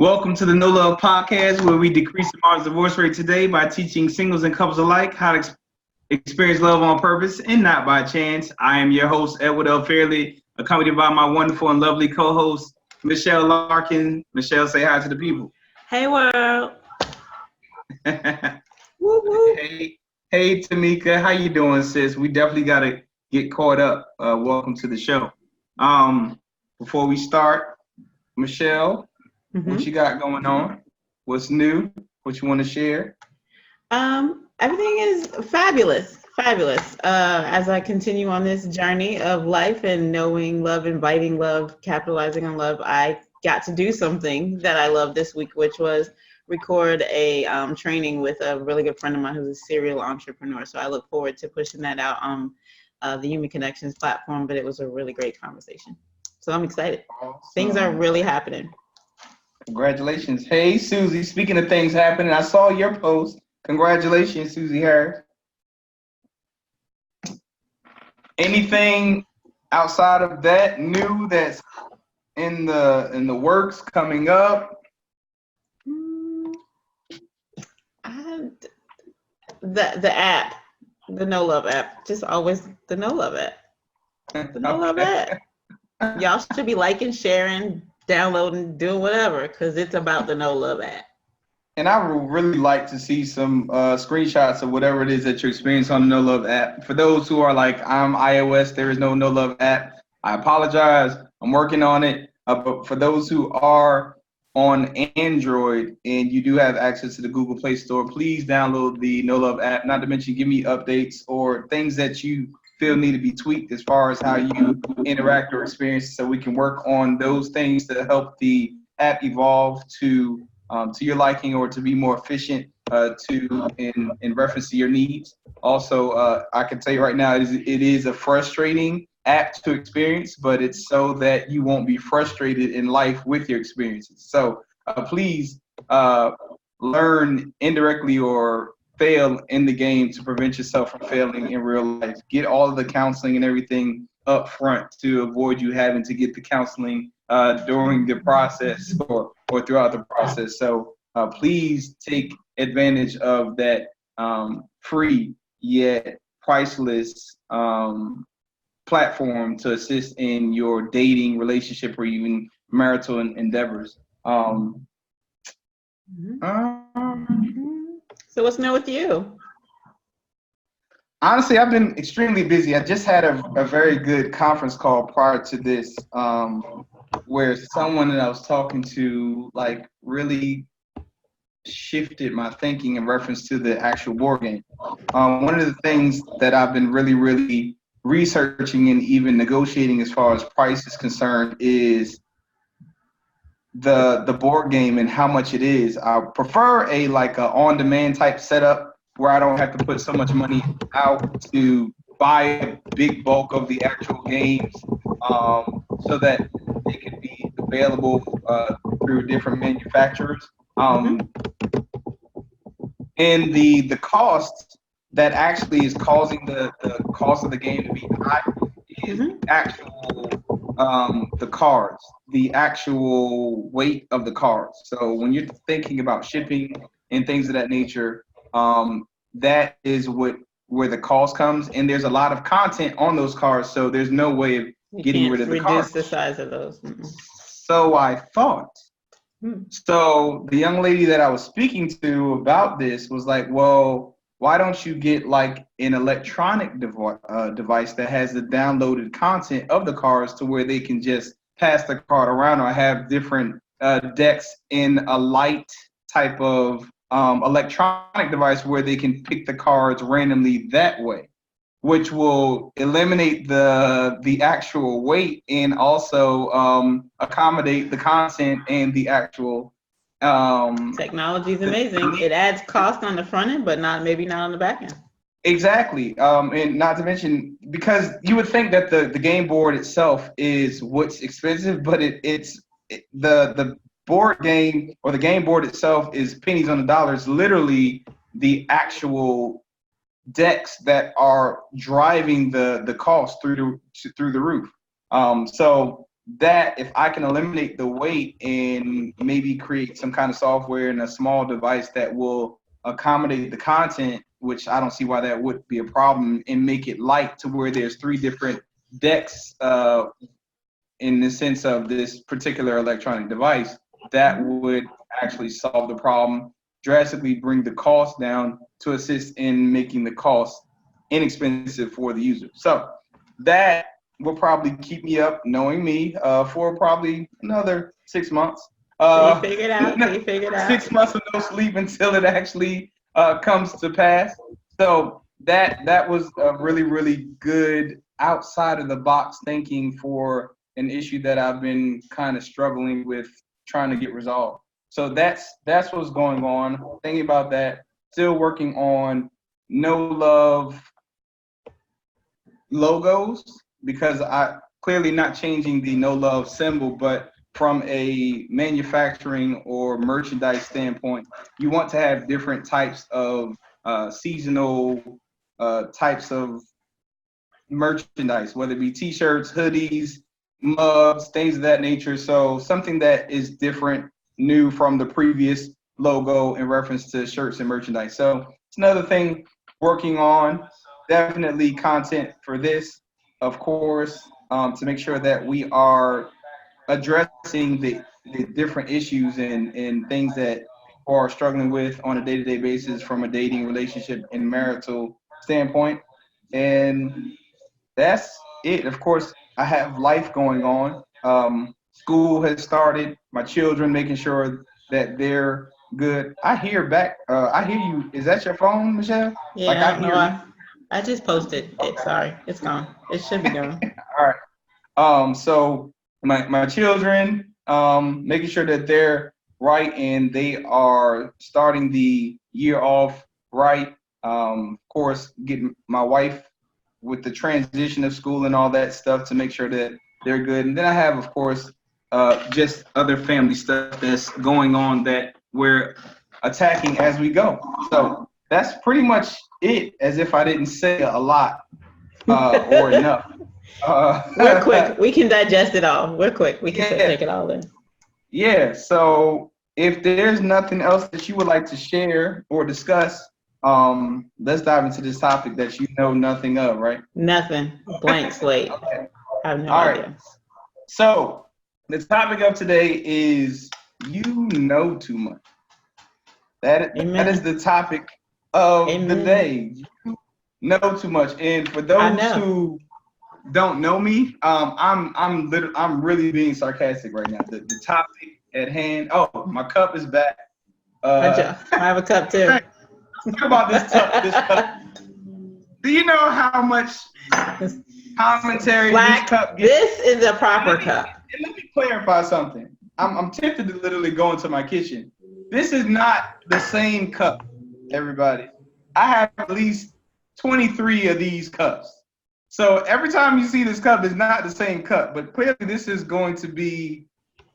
Welcome to the No Love Podcast, where we decrease the margin divorce rate today by teaching singles and couples alike how to experience love on purpose and not by chance. I am your host, Edward L. Fairley, accompanied by my wonderful and lovely co-host, Michelle Larkin. Michelle, say hi to the people. Hey, world. Woo woo. Hey, Tamika, how you doing, sis? We definitely got to get caught up. Welcome to the show. Before we start, Michelle, what you got going on? What's new? What you want to share? Everything is fabulous. As I continue on this journey of life and knowing love, inviting love, capitalizing on love, I got to do something that I love this week, which was record a training with a really good friend of mine who's a serial entrepreneur. So I look forward to pushing that out on the Human Connections platform, but it was a really great conversation. So I'm excited. Awesome. Things are really happening. Congratulations. Hey, Susie, speaking of things happening, I saw your post. Congratulations, Susie Harris. Anything outside of that new that's in the works coming up? The app, the No Love app, just always the No Love app. The No Love app. Y'all should be liking, sharing, downloading, doing whatever, because it's about the No Love app. And I would really like to see some screenshots of whatever it is that you experience on the No Love app. For those who are like, I'm iOS, there is no No Love app, I apologize. I'm working on it. But for those who are on Android and you do have access to the Google Play Store, please download the No Love app. Not to mention, give me updates or things that you feel need to be tweaked as far as how you interact or experience, so we can work on those things to help the app evolve to your liking or to be more efficient in reference to your needs. Also, I can tell you right now, it is a frustrating app to experience, but it's so that you won't be frustrated in life with your experiences. So please learn indirectly or fail in the game to prevent yourself from failing in real life. Get all of the counseling and everything up front to avoid you having to get the counseling during the process or throughout the process. So please take advantage of that free yet priceless platform to assist in your dating, relationship, or even marital endeavors. So what's new with you? Honestly, I've been extremely busy. I just had a very good conference call prior to this, where someone that I was talking to like really shifted my thinking in reference to the actual board game. One of the things that I've been really researching and even negotiating as far as price is concerned is the board game and how much it is. I prefer a on-demand type setup where I don't have to put so much money out to buy a big bulk of the actual games, so that they can be available through different manufacturers. And the cost that actually is causing the cost of the game to be high is actual the cards, the actual weight of the cards. So when you're thinking about shipping and things of that nature, that is where the cost comes. And there's a lot of content on those cards, so there's no way of getting rid of the cards. Reduce the size of those. So I thought. So the young lady that I was speaking to about this was like, well, why don't you get like an electronic device that has the downloaded content of the cards to where they can just pass the card around, or have different decks in a light type of electronic device where they can pick the cards randomly that way, which will eliminate the actual weight and also accommodate the content and the actual technology is amazing. It adds cost on the front end, but maybe not on the back end. Exactly. And not to mention, because you would think that the game board itself is what's expensive, but it's the board game, or the game board itself, is pennies on the dollar. It's literally the actual decks that are driving the cost through the roof. So that if I can eliminate the weight and maybe create some kind of software in a small device that will accommodate the content, which I don't see why that would be a problem, and make it light to where there's 3 different decks in the sense of this particular electronic device, that would actually solve the problem, drastically bring the cost down to assist in making the cost inexpensive for the user. So that will probably keep me up, knowing me, for probably another 6 months. So you figured out. So you figured out. 6 months of no sleep until it actually comes to pass. So that was a really, really good outside of the box thinking for an issue that I've been kind of struggling with trying to get resolved. So that's what's going on. Thinking about that. Still working on no love logos, because I clearly not changing the no love symbol, but from a manufacturing or merchandise standpoint, you want to have different types of seasonal types of merchandise, whether it be t-shirts, hoodies, mugs, things of that nature. So something that is different, new from the previous logo in reference to shirts and merchandise. So it's another thing working on. Definitely content for this, of course, to make sure that we are addressing the different issues and things that people are struggling with on a day-to-day basis from a dating relationship and marital standpoint. And that's it. Of course, I have life going on. School has started. My children, making sure that they're good. I hear back. I hear you. Is that your phone, Michelle? Yeah, Like I hear you. I just posted it. Sorry, it's gone. It should be gone. All right. So my children, making sure that they're right and they are starting the year off right. Of course, getting my wife with the transition of school and all that stuff to make sure that they're good. And then I have, of course, just other family stuff that's going on that we're attacking as we go. So that's pretty much it, as if I didn't say a lot or enough. We're quick. We can digest it all. We're quick. We can take it all in. Yeah. So if there's nothing else that you would like to share or discuss, let's dive into this topic that you know nothing of, right? Nothing. Blank slate. Okay. I have no All idea. right. So the topic of today is you know too much. That is the topic of the day. You know too much. And for those who don't know me, I'm really being sarcastic right now. The topic at hand. Oh, my cup is back. I have a cup too. Talk about this cup. Do you know how much commentary this cup gets? This is a proper cup. And let me clarify something. I'm tempted to literally go into my kitchen. This is not the same cup, everybody. I have at least 23 of these cups. So every time you see this cup, it's not the same cup. But clearly this is going to be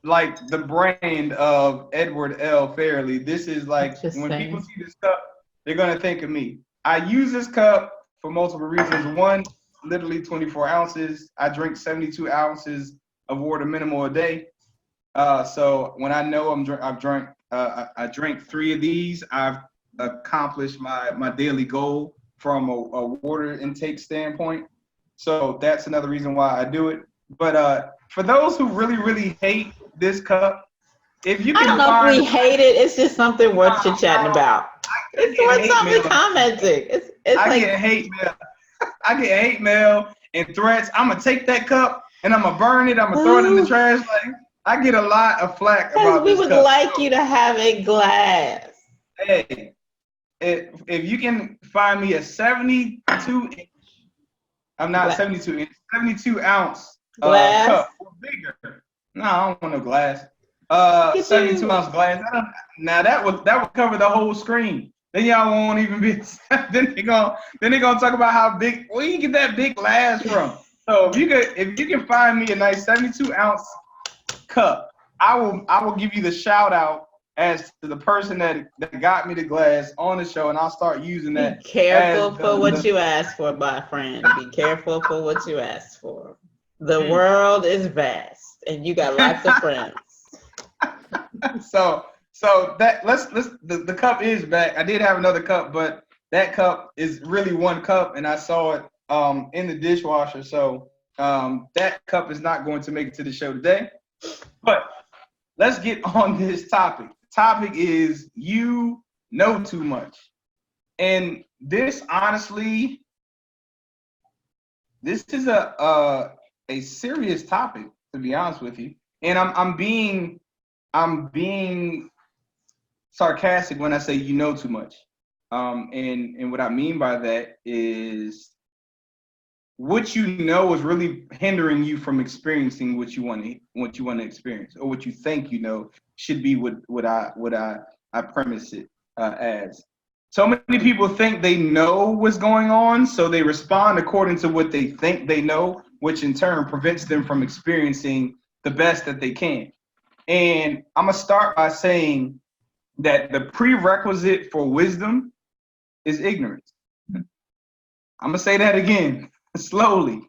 like the brand of Edward L. Fairley. This is like when people see this cup, they're going to think of me. I use this cup for multiple reasons. One, literally 24 ounces. I drink 72 ounces of water minimal a day. So when I know I drank 3 of these, I've accomplished my daily goal from a water intake standpoint. So that's another reason why I do it. But for those who really, really hate this cup, if you can I don't know if we hate it. It's just something worth chit-chatting about. It's worth something commenting. I get hate mail. I get hate mail and threats. I'm going to take that cup and I'm going to burn it. I'm going to throw it in the trash. Like, I get a lot of flack about this cup. We would like you to have a glass. Hey, if you can find me a 72-inch, I'm not 72 inch, 72 ounce cup or bigger. No, I don't want no glass. 72 ounce glass. Now that would cover the whole screen. Then y'all won't even be. then they gonna talk about how big. Where you get that big glass from? So if you can find me a nice 72 ounce cup, I will give you the shout out as to the person that got me the glass on the show, and I'll start using that. Be careful for what you ask for, my friend. Be careful for what you ask for. The world is vast, and you got lots of friends. So that the cup is back. I did have another cup, but that cup is really one cup, and I saw it in the dishwasher. So that cup is not going to make it to the show today. But let's get on this topic. The topic is you know too much. And this honestly, this is a serious topic, to be honest with you. And I'm being sarcastic when I say you know too much. And what I mean by that is what you know is really hindering you from experiencing what you want to experience, or what you think you know should be what I premise it as. So many people think they know what's going on, so they respond according to what they think they know, which in turn prevents them from experiencing the best that they can. And I'm gonna start by saying that the prerequisite for wisdom is ignorance. I'm gonna say that again, slowly.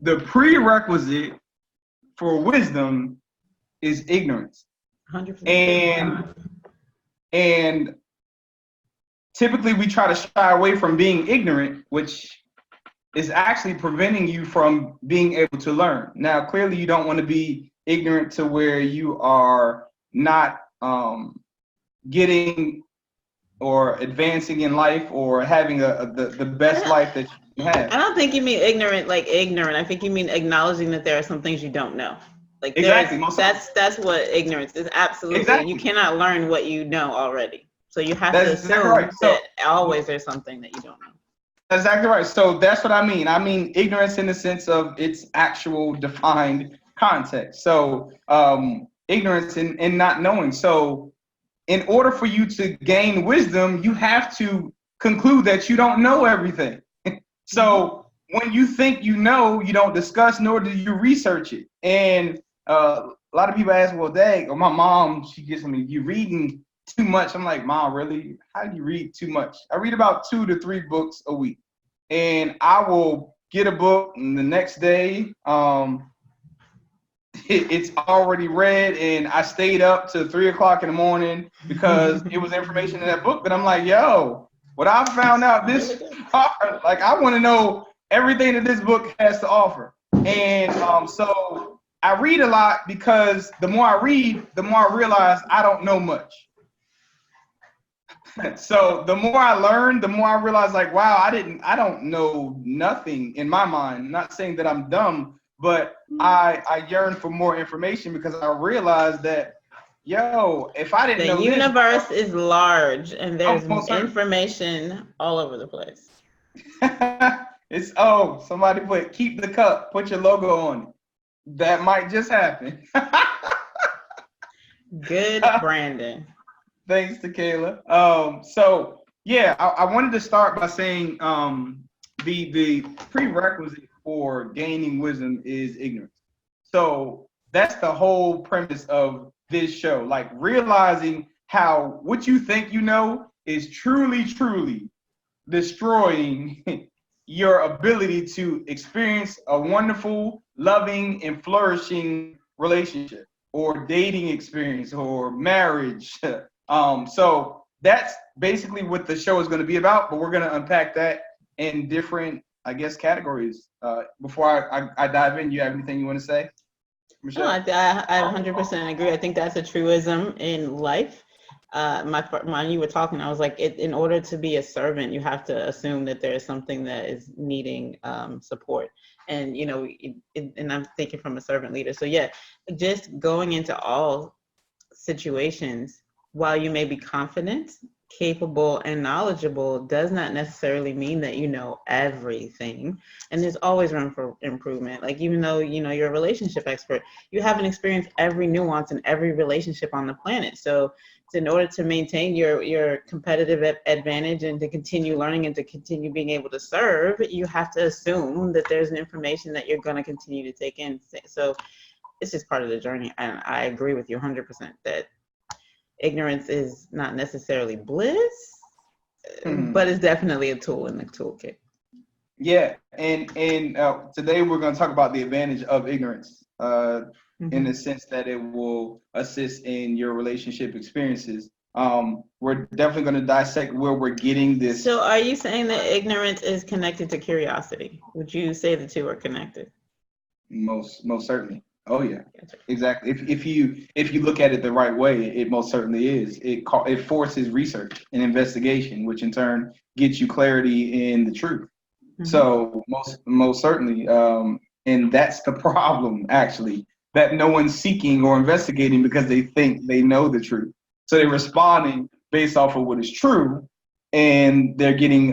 The prerequisite for wisdom is ignorance. 100%. And typically we try to shy away from being ignorant, which is actually preventing you from being able to learn. Now, clearly you don't want to be ignorant to where you are not getting or advancing in life or having the best life that you have. I don't think you mean ignorant like ignorant. I think you mean acknowledging that there are some things you don't know. Like exactly. That's what ignorance is. Absolutely. Exactly. You cannot learn what you know already. So you have That's to assume exactly right. that always there's something that you don't know. That's exactly right. So that's what I mean. I mean ignorance in the sense of its actual defined context. So ignorance in not knowing. So in order for you to gain wisdom, you have to conclude that you don't know everything. So when you think you know, you don't discuss nor do you research it. And a lot of people ask, well, dang, or my mom, she gets me, you reading too much. I'm like, Mom, really? How do you read too much? I read about 2 to 3 books a week. And I will get a book and the next day, it's already read, and I stayed up till 3 o'clock in the morning because it was information in that book that I'm like, yo, what I found out this far, like I want to know everything that this book has to offer. And so I read a lot because the more I read, the more I realize I don't know much. So the more I learn, the more I realize, like, wow, I don't know nothing in my mind. I'm not saying that I'm dumb, but I yearn for more information because I realize that, yo, if I didn't know the universe is large and there's information all over the place. It's somebody keep the cup, put your logo on it. That might just happen. Good Brandon. Thanks to Kayla. So yeah, I wanted to start by saying the prerequisite for gaining wisdom is ignorance. So that's the whole premise of this show, like realizing how what you think you know is truly destroying your ability to experience a wonderful, loving, and flourishing relationship or dating experience or marriage. So that's basically what the show is going to be about, but we're going to unpack that in different, I guess, categories. Before I dive in, you have anything you want to say, Michelle? No, I 100% agree. I think that's a truism in life. When you were talking, I was like, in order to be a servant, you have to assume that there is something that is needing support. And, you know, and I'm thinking from a servant leader. So yeah, just going into all situations, while you may be confident, capable, and knowledgeable, does not necessarily mean that you know everything. And there's always room for improvement. Like, even though, you know, you're a relationship expert, you haven't experienced every nuance in every relationship on the planet. So in order to maintain your competitive advantage and to continue learning and to continue being able to serve, you have to assume that there's an information that you're going to continue to take in. So it's just part of the journey. And I agree with you 100% that ignorance is not necessarily bliss, but it's definitely a tool in the toolkit. Yeah, and today we're going to talk about the advantage of ignorance. in the sense that it will assist in your relationship experiences. We're definitely going to dissect where we're getting this. So are you saying that ignorance is connected to curiosity? Would you say the two are connected? Most certainly. Oh yeah, exactly. If you look at it the right way, it most certainly is. It forces research and investigation, which in turn gets you clarity in the truth. Mm-hmm. So most certainly, and that's the problem actually, that no one's seeking or investigating because they think they know the truth. So they're responding based off of what is true, and they're getting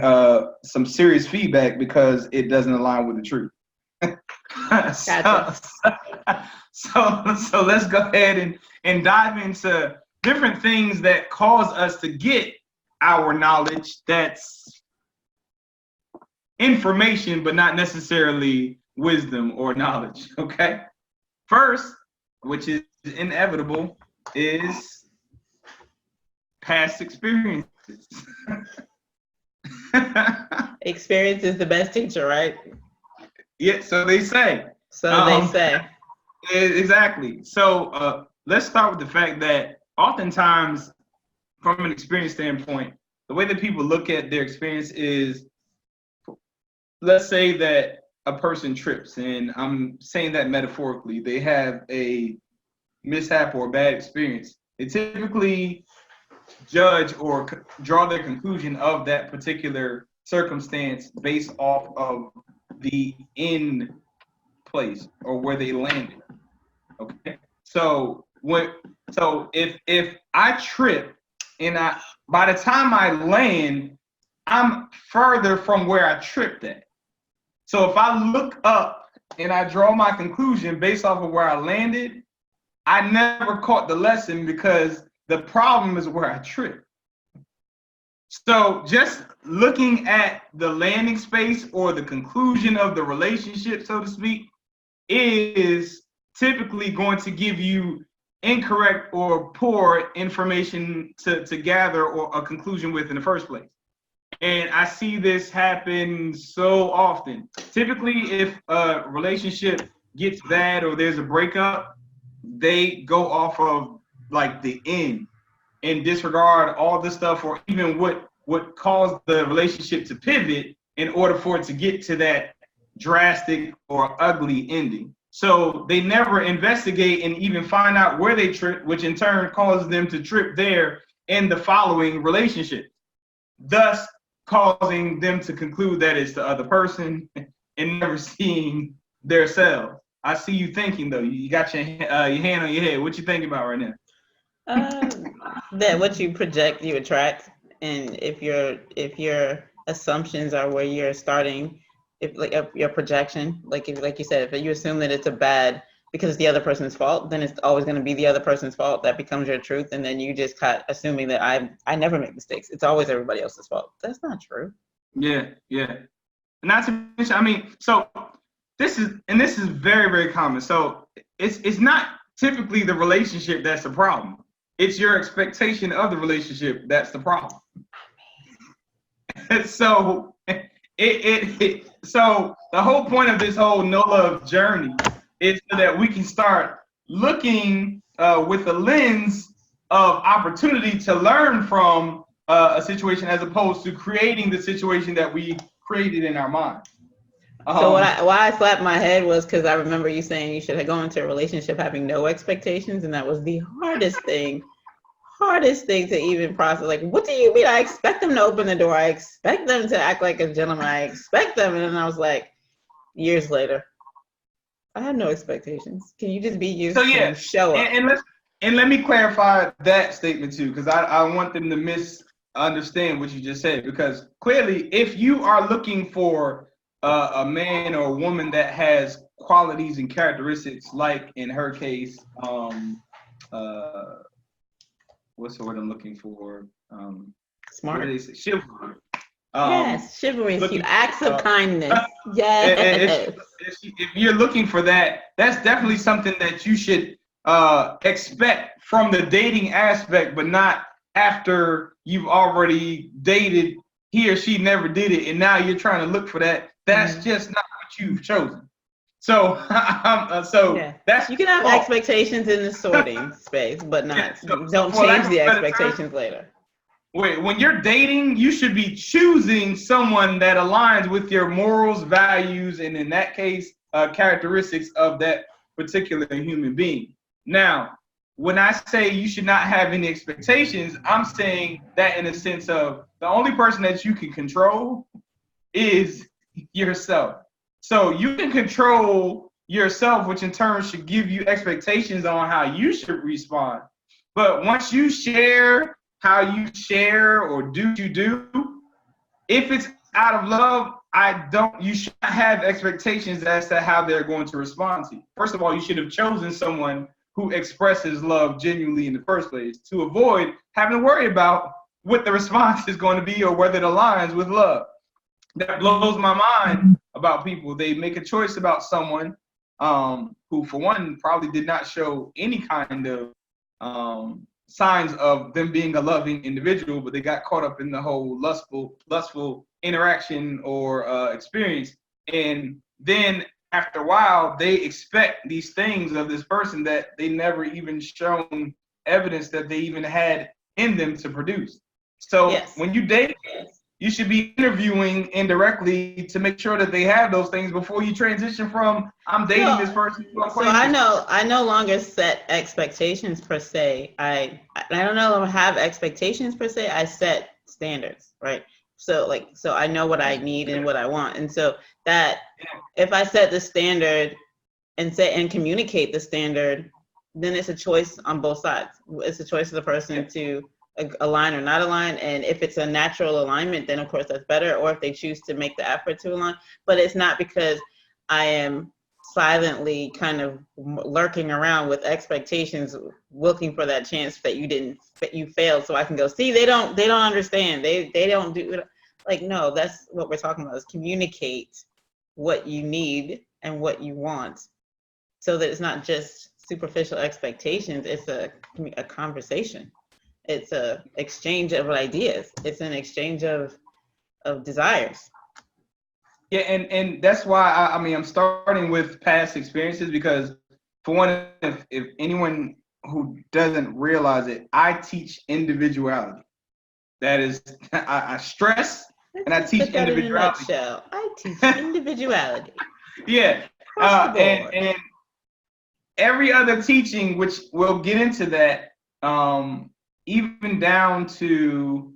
some serious feedback because it doesn't align with the truth. Gotcha. So let's go ahead and dive into different things that cause us to get our knowledge that's information, but not necessarily wisdom or knowledge. Okay. First, which is inevitable, is past experiences. Experience is the best teacher, right? Yeah, so they say. They say. Exactly. So let's start with the fact that oftentimes, from an experience standpoint, the way that people look at their experience is, let's say that a person trips, and I'm saying that metaphorically, they have a mishap or a bad experience. They typically judge or draw their conclusion of that particular circumstance based off of the end place or where they landed. Okay. So if I trip and by the time I land, I'm further from where I tripped at. So if I look up and I draw my conclusion based off of where I landed, I never caught the lesson because the problem is where I tripped. So just looking at the landing space or the conclusion of the relationship, so to speak, is typically going to give you incorrect or poor information to gather or a conclusion with in the first place. And I see this happen so often. Typically, if a relationship gets bad or there's a breakup, they go off of like the end and disregard all the stuff or even what caused the relationship to pivot in order for it to get to that drastic or ugly ending. So they never investigate and even find out where they tripped, which in turn causes them to trip there in the following relationship, thus causing them to conclude that it's the other person and never seeing their self. I see you thinking though. You got your hand on your head. What you thinking about right now? That what you project, you attract, and if your assumptions are where you're starting, if like your projection, like you said, if you assume that it's a bad because it's the other person's fault, then it's always going to be the other person's fault. That becomes your truth, and then you just cut assuming that I never make mistakes. It's always everybody else's fault. That's not true. Yeah. Not to mention, I mean, so this is very, very common. So it's not typically the relationship that's the problem. It's your expectation of the relationship that's the problem. So so the whole point of this whole no love journey is so that we can start looking with the lens of opportunity to learn from a situation as opposed to creating the situation that we created in our mind. So why I slapped my head was because I remember you saying you should go into a relationship having no expectations, and that was the hardest thing to even process. Like, what do you mean? I expect them to open the door. I expect them to act like a gentleman. I expect them. And then I was like, years later, I had no expectations. Can you just be you? So yeah, and show up. And let me clarify that statement too, because I want them to misunderstand what you just said. Because clearly, if you are looking for a man or a woman that has qualities and characteristics, like in her case, what's the word I'm looking for? Smart. What do they say? Chivalry. Yes, chivalry is cute. Acts of kindness. Yes. If you're looking for that, that's definitely something that you should expect from the dating aspect, but not after you've already dated. He or she never did it, and now you're trying to look for that. That's just not what you've chosen. So, Yeah. that's You can have fault. expectations in the sorting space, but not Yeah, don't for lack change of the a better term, expectations later. wait, when you're dating, you should be choosing someone that aligns with your morals, values, and in that case, characteristics of that particular human being. Now, when I say you should not have any expectations, I'm saying that in a sense of the only person that you can control is yourself. So you can control yourself, which in turn should give you expectations on how you should respond. But once you share how you share or do you do, if it's out of love, you should not have expectations as to how they're going to respond to you. First of all, you should have chosen someone who expresses love genuinely in the first place to avoid having to worry about what the response is going to be or whether it aligns with love. That blows my mind about people. They make a choice about someone who, for one, probably did not show any kind of signs of them being a loving individual, but they got caught up in the whole lustful interaction or experience. And then after a while, they expect these things of this person that they never even shown evidence that they even had in them to produce. So Yes. when you date, you should be interviewing indirectly to make sure that they have those things before you transition from I'm dating this person. So I no longer set expectations per se. I don't know have expectations per se. I set standards, right? So I know what I need and what I want, and so that if I set the standard and communicate the standard, then it's a choice on both sides. It's a choice of the person to align or not align, and if it's a natural alignment, then of course that's better, or if they choose to make the effort to align. But it's not because I am silently kind of lurking around with expectations, looking for that chance that you failed, so I can go, see, they don't understand, they don't do it. Like, no, that's what we're talking about, is communicate what you need and what you want, so that it's not just superficial expectations. It's a conversation. It's a exchange of ideas. It's an exchange of desires. Yeah, and that's why I mean I'm starting with past experiences because for one, if anyone who doesn't realize it, I teach individuality. That is, I stress and I teach individuality. I teach individuality. Yeah, and every other teaching, which we'll get into that, even down to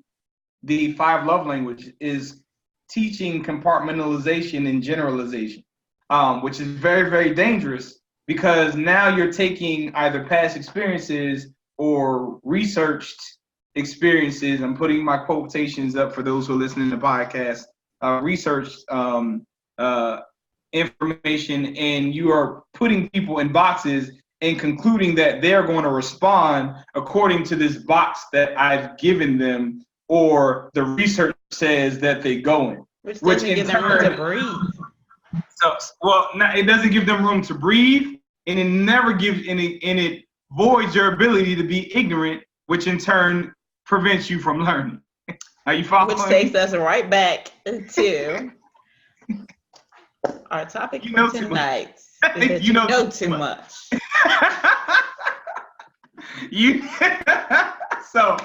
the 5 love language, is teaching compartmentalization and generalization, which is very, very dangerous because now you're taking either past experiences or researched experiences. I'm putting my quotations up for those who are listening to the podcast. Researched information, and you are putting people in boxes and concluding that they're going to respond according to this box that I've given them, or the research says that they go in. Which doesn't give them room to breathe. So, well, it doesn't give them room to breathe, and it never gives, and it voids your ability to be ignorant, which in turn prevents you from learning. Are you following? Which takes us right back to our topic for tonight. You know too much. So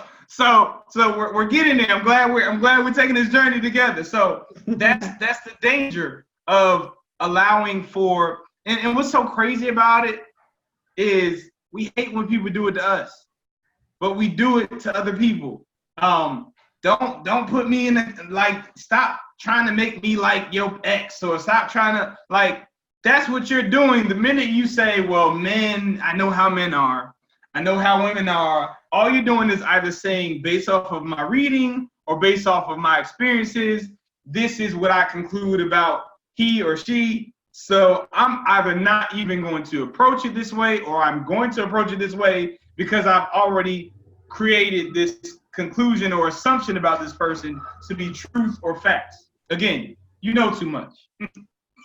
we're getting there. I'm glad we're taking this journey together. So that's the danger of allowing for, and what's so crazy about it is we hate when people do it to us, but we do it to other people. Don't put me in stop trying to make me like your ex, or stop trying to that's what you're doing. The minute you say, well, men, I know how men are, I know how women are, all you're doing is either saying, based off of my reading or based off of my experiences, this is what I conclude about he or she. So I'm either not even going to approach it this way, or I'm going to approach it this way because I've already created this conclusion or assumption about this person to be truth or facts. Again, you know too much.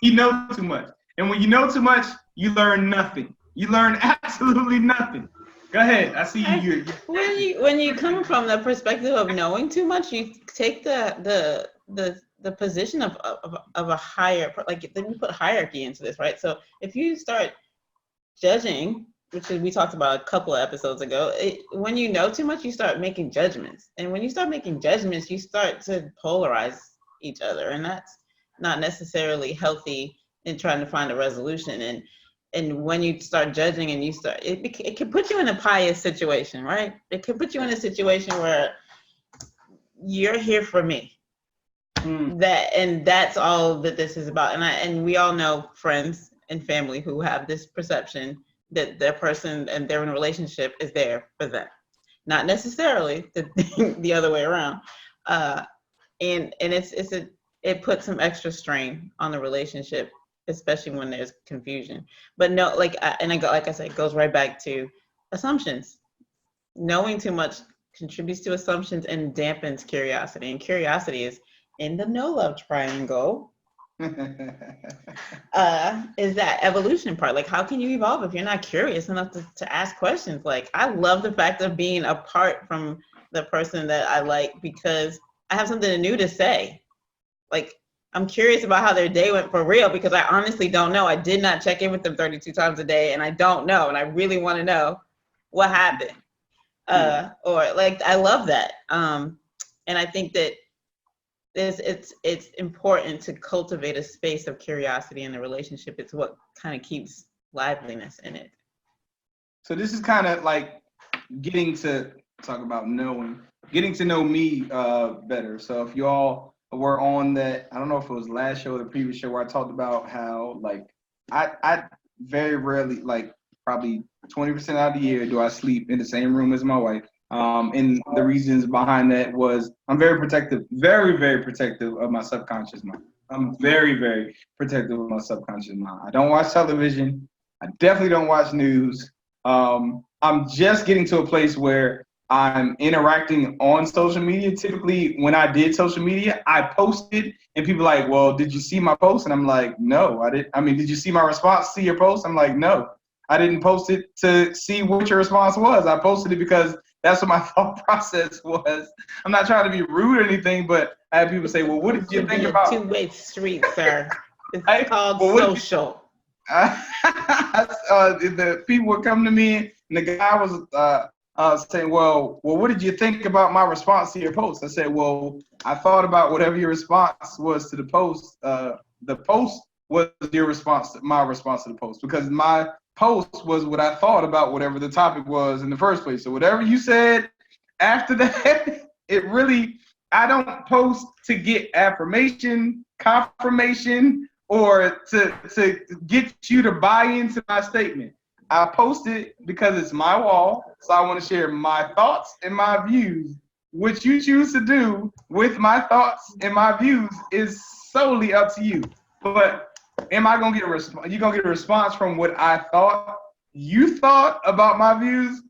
You know too much. And when you know too much, you learn nothing. You learn absolutely nothing. Go ahead. I see you. When you come from the perspective of knowing too much, you take the the position of a higher, like then we put hierarchy into this, right? So if you start judging, which we talked about a couple of episodes ago, when you know too much, you start making judgments, and when you start making judgments, you start to polarize each other, and that's not necessarily healthy in trying to find a resolution. And when you start judging and you start, it can put you in a pious situation, right? It can put you in a situation where you're here for me. That's all that this is about. And we all know friends and family who have this perception that their person and they're in a relationship is there for them, not necessarily the other way around. And it puts some extra strain on the relationship, especially when there's confusion. But no, like I said, it goes right back to assumptions. Knowing too much contributes to assumptions and dampens curiosity. And curiosity is in the no love triangle. Is that evolution part. Like, how can you evolve if you're not curious enough to ask questions? Like, I love the fact of being apart from the person that I like because I have something new to say. Like, I'm curious about how their day went for real because I honestly don't know. I did not check in with them 32 times a day, and I don't know, and I really want to know what happened. Or like, I love that. And I think that it's important to cultivate a space of curiosity in the relationship. It's what kind of keeps liveliness in it. So this is kind of like getting to talk about getting to know me better. So if y'all were on that, I don't know if it was last show or the previous show where I talked about how like I very rarely, like probably 20% out of the year, do I sleep in the same room as my wife. And the reasons behind that was I'm very protective, very, very protective of my subconscious mind. I'm very, very protective of my subconscious mind. I don't watch television. I definitely don't watch news. I'm just getting to a place where I'm interacting on social media. Typically, when I did social media, I posted and people are like, well, did you see my post? And I'm like, no, I didn't. I mean, did you see my response to your post? I'm like, no, I didn't post it to see what your response was. I posted it because that's what my thought process was. I'm not trying to be rude or anything, but I had people say, well, what did you think about? Two-way street, sir. It's called social. The people would come to me and the guy was saying, well, what did you think about my response to your post? I said, well, I thought about whatever your response was to the post. The post was your response, my response to the post, because my post was what I thought about whatever the topic was in the first place. So whatever you said after that, I don't post to get affirmation, confirmation, or to get you to buy into my statement. I post it because it's my wall, so I want to share my thoughts and my views. What you choose to do with my thoughts and my views is solely up to you. But am I gonna get a response? You gonna get a response from what I thought you thought about my views?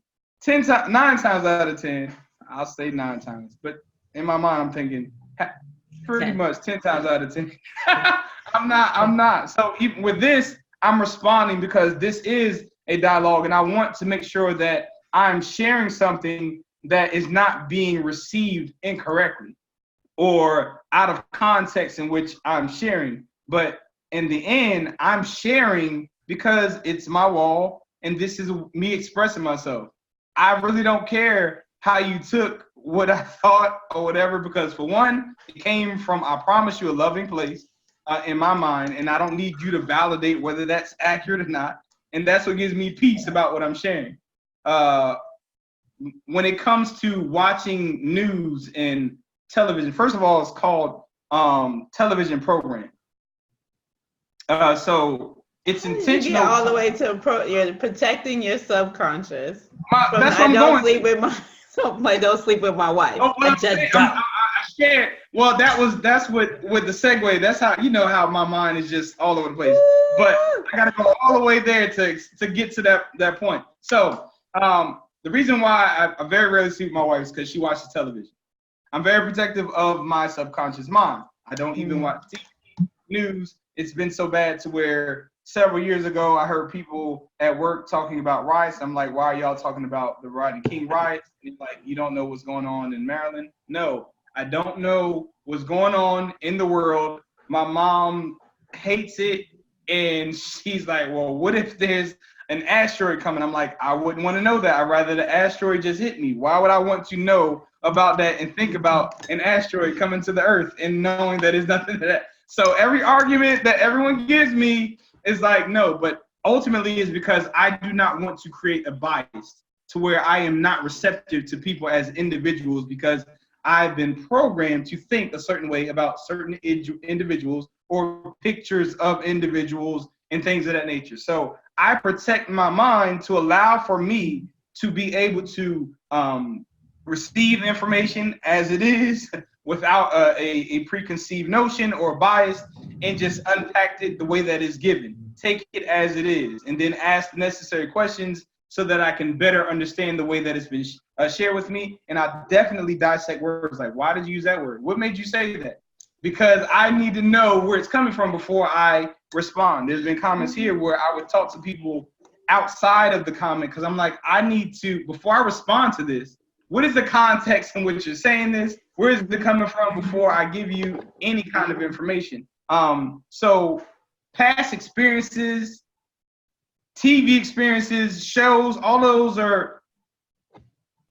9 times out of 10, I'll say 9 times, but in my mind, I'm thinking pretty much 10 times out of 10. I'm not. So even with this, I'm responding because this is a dialogue, and I want to make sure that I'm sharing something that is not being received incorrectly or out of context in which I'm sharing. But in the end, I'm sharing because it's my wall and this is me expressing myself. I really don't care how you took what I thought or whatever, because for one, it came from, I promise you, a loving place in my mind, and I don't need you to validate whether that's accurate or not. And that's what gives me peace about what I'm sharing. When it comes to watching news and television, first of all, it's called television program. So it's intentional. You get all the way to you're protecting your subconscious. That's what I'm going. Don't sleep with my wife. Oh, well, I shared. Well, that's what with the segue. That's how how my mind is just all over the place. But I gotta go all the way there to get to that point. So the reason why I very rarely sleep with my wife is because she watches television. I'm very protective of my subconscious mind. I don't even watch TV news. It's been so bad to where several years ago I heard people at work talking about riots. I'm like, why are y'all talking about the Rodney King riots? And like, you don't know what's going on in Maryland? No, I don't know what's going on in the world. My mom hates it, and she's like, well, what if there's an asteroid coming? I'm like, I wouldn't want to know that. I'd rather the asteroid just hit me. Why would I want to know about that and think about an asteroid coming to the earth and knowing that it's nothing to that? So every argument that everyone gives me is like, no, but ultimately it's because I do not want to create a bias to where I am not receptive to people as individuals, because I've been programmed to think a certain way about certain individuals or pictures of individuals and things of that nature. So I protect my mind to allow for me to be able to receive information as it is without a preconceived notion or bias, and just unpack it the way that it's given. Take it as it is, and then ask the necessary questions so that I can better understand the way that it's been shared with me. And I definitely dissect words like, why did you use that word? What made you say that? Because I need to know where it's coming from before I respond. There's been comments here where I would talk to people outside of the comment, because I'm like, I need to, before I respond to this, what is the context in which you're saying this? Where is it coming from before I give you any kind of information? So past experiences, TV experiences, shows, all those are,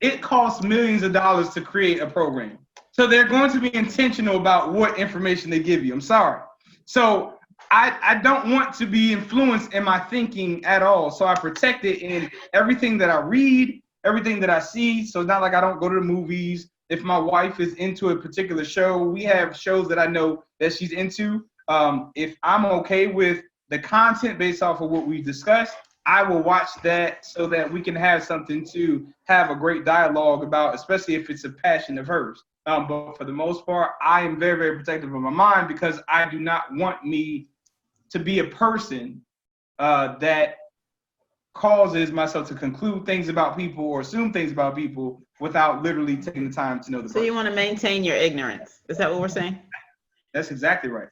it costs millions of dollars to create a program. So they're going to be intentional about what information they give you. I'm sorry. So I don't want to be influenced in my thinking at all. So I protect it in everything that I read, everything that I see. So it's not like I don't go to the movies. If my wife is into a particular show, we have shows that I know that she's into. If I'm okay with the content based off of what we discussed, I will watch that so that we can have something to have a great dialogue about, especially if it's a passion of hers. But for the most part, I am very, very protective of my mind, because I do not want me to be a person that causes myself to conclude things about people or assume things about people without literally taking the time to know the person. So you want to maintain your ignorance. Is that what we're saying? That's exactly right.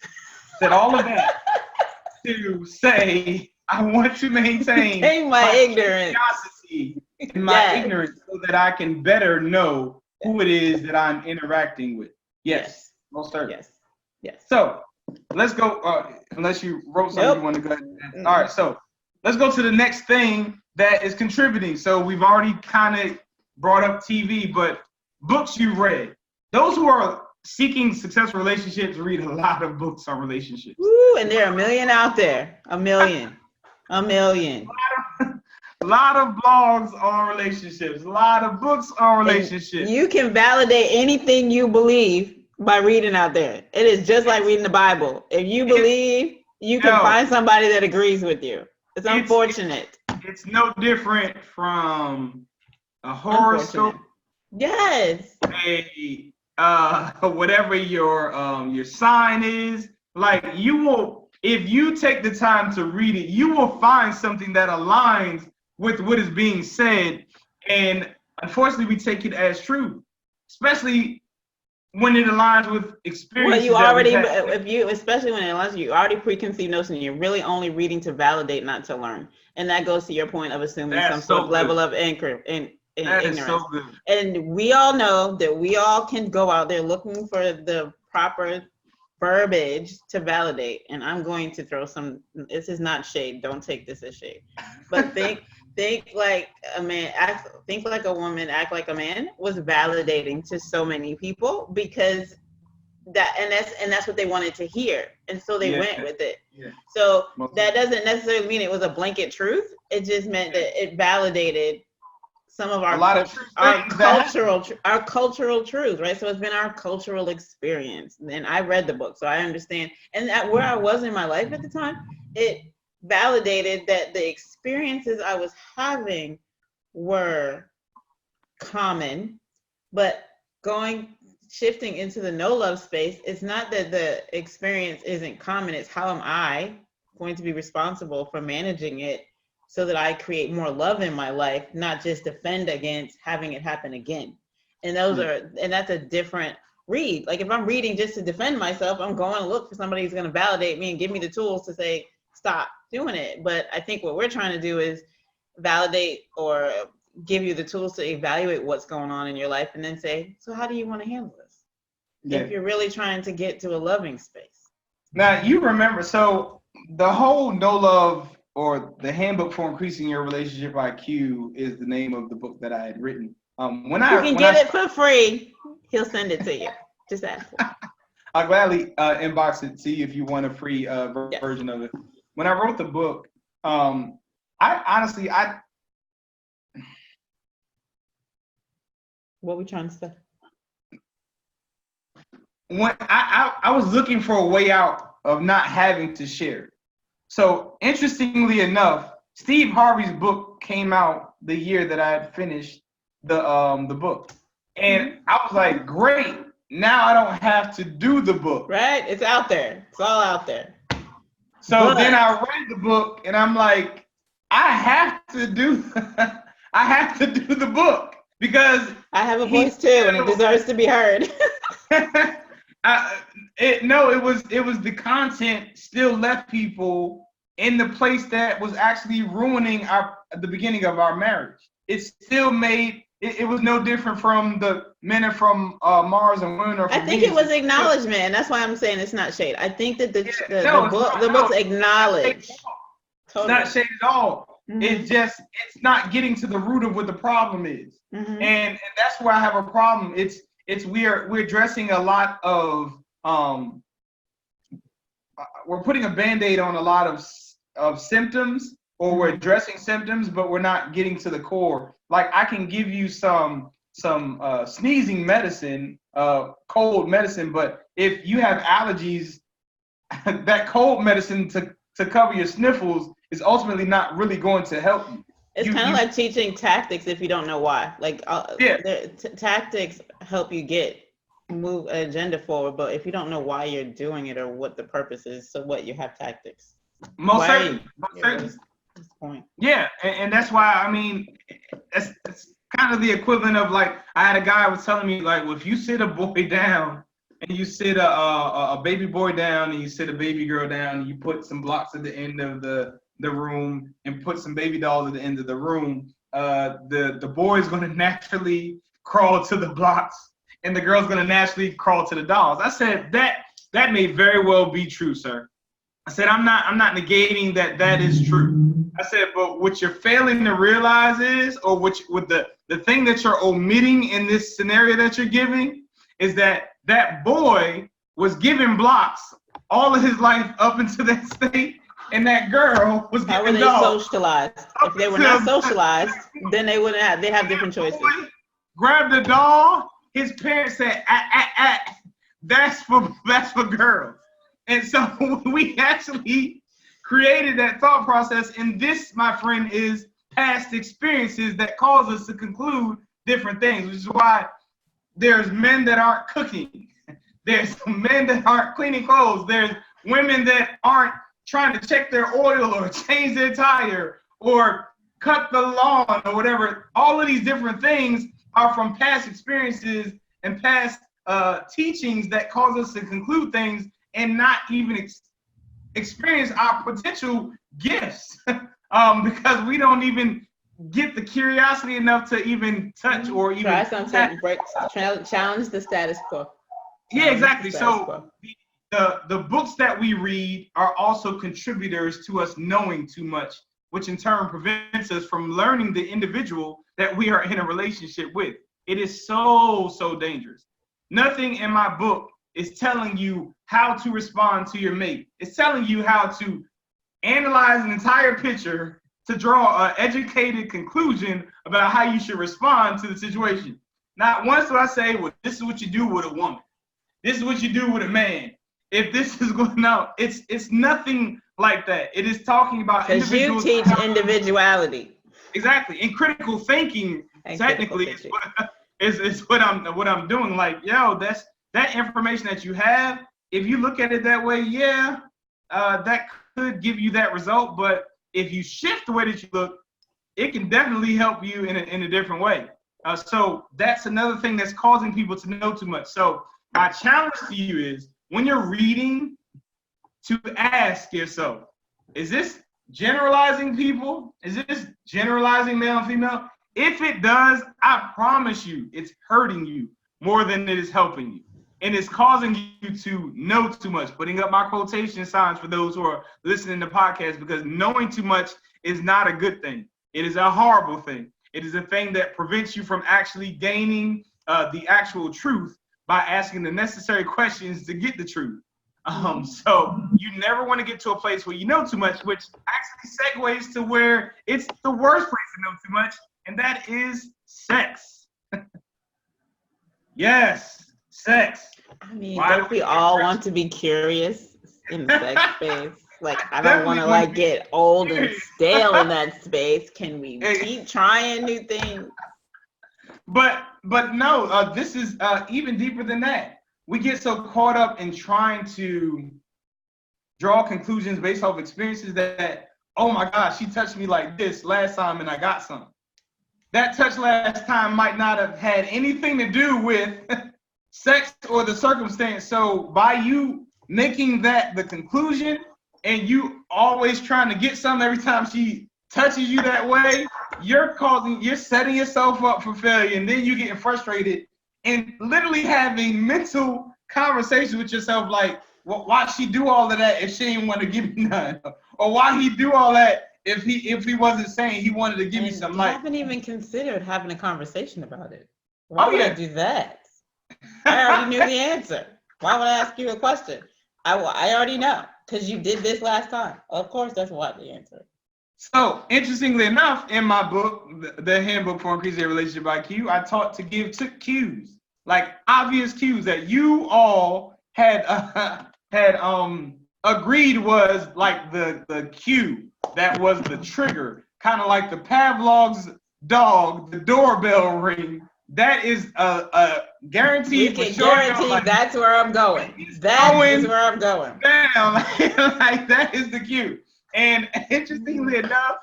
Said all of that to say I want to maintain my ignorance. Curiosity and my ignorance, so that I can better know who it is that I'm interacting with. Yes. Most certainly. Yes. So let's go, unless you wrote something you want to go ahead. All right, so let's go to the next thing that is contributing. So we've already kind of brought up TV, but books you've read. Those who are seeking successful relationships read a lot of books on relationships. Woo, and there are a million out there. A million. A lot of blogs on relationships. A lot of books on relationships. And you can validate anything you believe by reading out there. It is just like reading the Bible. If you believe, you can find somebody that agrees with you. It's unfortunate. It's no different from a horoscope. Yes. Whatever your sign is. Like, you will, if you take the time to read it, you will find something that aligns with what is being said. And unfortunately, we take it as true, especially when it aligns with experience. Well, you already, especially when it aligns, you already preconceived notion. You're really only reading to validate, not to learn. And that goes to your point of assuming some sort of level of ignorance. So good. And we all know that we all can go out there looking for the proper verbiage to validate. And I'm going to throw some, this is not shade, don't take this as shade, but think like a man, think like a woman, act like a man was validating to so many people, because that's what they wanted to hear, and so they went with it. So that doesn't necessarily mean it was a blanket truth. It just meant that it validated some of our cultural truths, right? So it's been our cultural experience. And I read the book, so I understand. And where I was in my life at the time, it validated that the experiences I was having were common, but shifting into the no love space, it's not that the experience isn't common, it's how am I going to be responsible for managing it so that I create more love in my life, not just defend against having it happen again. And that's a different read. Like, if I'm reading just to defend myself, I'm going to look for somebody who's going to validate me and give me the tools to say, stop doing it. But I think what we're trying to do is validate or give you the tools to evaluate what's going on in your life, and then say, so how do you want to handle this? if you're really trying to get to a loving space. Now you remember, so the whole No Love or the Handbook for Increasing Your Relationship IQ is the name of the book that I had written. You can get it for free. He'll send it to you. Just ask for it. I'll gladly inbox it to you if you want a free version of it. When I wrote the book, I honestly, what we trying to say? When I was looking for a way out of not having to share. So interestingly enough, Steve Harvey's book came out the year that I had finished the book. And I was like, great, now I don't have to do the book. Right? It's out there. It's all out there. So then I read the book and I'm like, I have to do the book because I have a voice too and it deserves to be heard. It was the content still left people in the place that was actually ruining the beginning of our marriage. It still made it was no different from the men are from Mars and women are from I think Venus. it was acknowledgement, and that's why I'm saying it's not shade. I think that the book's acknowledged. It's not shade at all. Mm-hmm. It's not getting to the root of what the problem is. Mm-hmm. And that's where I have a problem. We're addressing a lot of we're putting a Band-Aid on a lot of symptoms, or we're addressing symptoms, but we're not getting to the core. Like I can give you some sneezing medicine, cold medicine, but if you have allergies, that cold medicine to cover your sniffles is ultimately not really going to help you. It's kind of like teaching tactics if you don't know why. Like tactics help you move an agenda forward, but if you don't know why you're doing it or what the purpose is, so what, you have tactics. Most certainly. This point. Yeah, and that's why, I mean, it's kind of the equivalent of, like, I had a guy was telling me, like, well, if you sit a boy down and you sit a baby boy down and you sit a baby girl down and you put some blocks at the end of the room and put some baby dolls at the end of the room, the boy's going to naturally crawl to the blocks and the girl's going to naturally crawl to the dolls. I said that may very well be true, sir. I said, I'm not negating that is true. I said, but what you're failing to realize is, or with the thing that you're omitting in this scenario that you're giving, is that boy was given blocks all of his life up into that state, and that girl was given How were they socialized? If they were not socialized, then they wouldn't have. They have different choices. Grabbed the doll. His parents said, that's for girls. And so we actually created that thought process. And this, my friend, is past experiences that cause us to conclude different things, which is why there's men that aren't cooking. There's men that aren't cleaning clothes. There's women that aren't trying to check their oil or change their tire or cut the lawn or whatever. All of these different things are from past experiences and past teachings that cause us to conclude things and not even experience our potential gifts because we don't even get the curiosity enough to even touch or even try something. Challenge the status quo. Yeah, exactly. So the books that we read are also contributors to us knowing too much, which in turn prevents us from learning the individual that we are in a relationship with. It is so dangerous. Nothing in my book is telling you how to respond to your mate. It's telling you how to analyze an entire picture to draw an educated conclusion about how you should respond to the situation. Not once do I say, well, this is what you do with a woman. This is what you do with a man. If this is going on, it's nothing like that. It is talking about individuals. Because you teach individuality. Exactly. And critical thinking, technically, is what I'm doing. Like, yo, that's that information that you have. If you look at it that way, yeah, that could give you that result. But if you shift the way that you look, it can definitely help you in a different way. So that's another thing that's causing people to know too much. So my challenge to you is, when you're reading, to ask yourself, is this generalizing people? Is this generalizing male and female? If it does, I promise you, it's hurting you more than it is helping you. and it's causing you to know too much. Putting up my quotation signs for those who are listening to podcasts, because knowing too much is not a good thing. It is a horrible thing. It is a thing that prevents you from actually gaining the actual truth by asking the necessary questions to get the truth. So you never want to get to a place where you know too much, which actually segues to where it's the worst place to know too much, and that is sex. Yes, sex. I mean, don't we all want to be curious in the sex space? Like, I don't want to like get old and stale in that space. Can we keep trying new things? But no, this is even deeper than that. We get so caught up in trying to draw conclusions based off experiences that, oh my gosh, she touched me like this last time and I got some. That touch last time might not have had anything to do with sex or the circumstance. So by you making that the conclusion and you always trying to get something every time she touches you that way, you're setting yourself up for failure, and then you getting frustrated and literally having mental conversations with yourself like, well, why she do all of that if she didn't want to give me none? Or why he do all that if he wasn't saying he wanted to give me some light? I haven't even considered having a conversation about it. Why would I do that? I already knew the answer. Why would I ask you a question? I already know, because you did this last time. Of course, that's what the answer. So, interestingly enough, in my book, the Handbook for Increasing Relationship IQ, I taught to give cues, like obvious cues that you all had agreed was like the cue that was the trigger, kind of like the Pavlov's dog, the doorbell ring. That is a guarantee. You can guarantee like, that's where I'm going. That is where I'm going. Down, like that is the cue. And interestingly enough,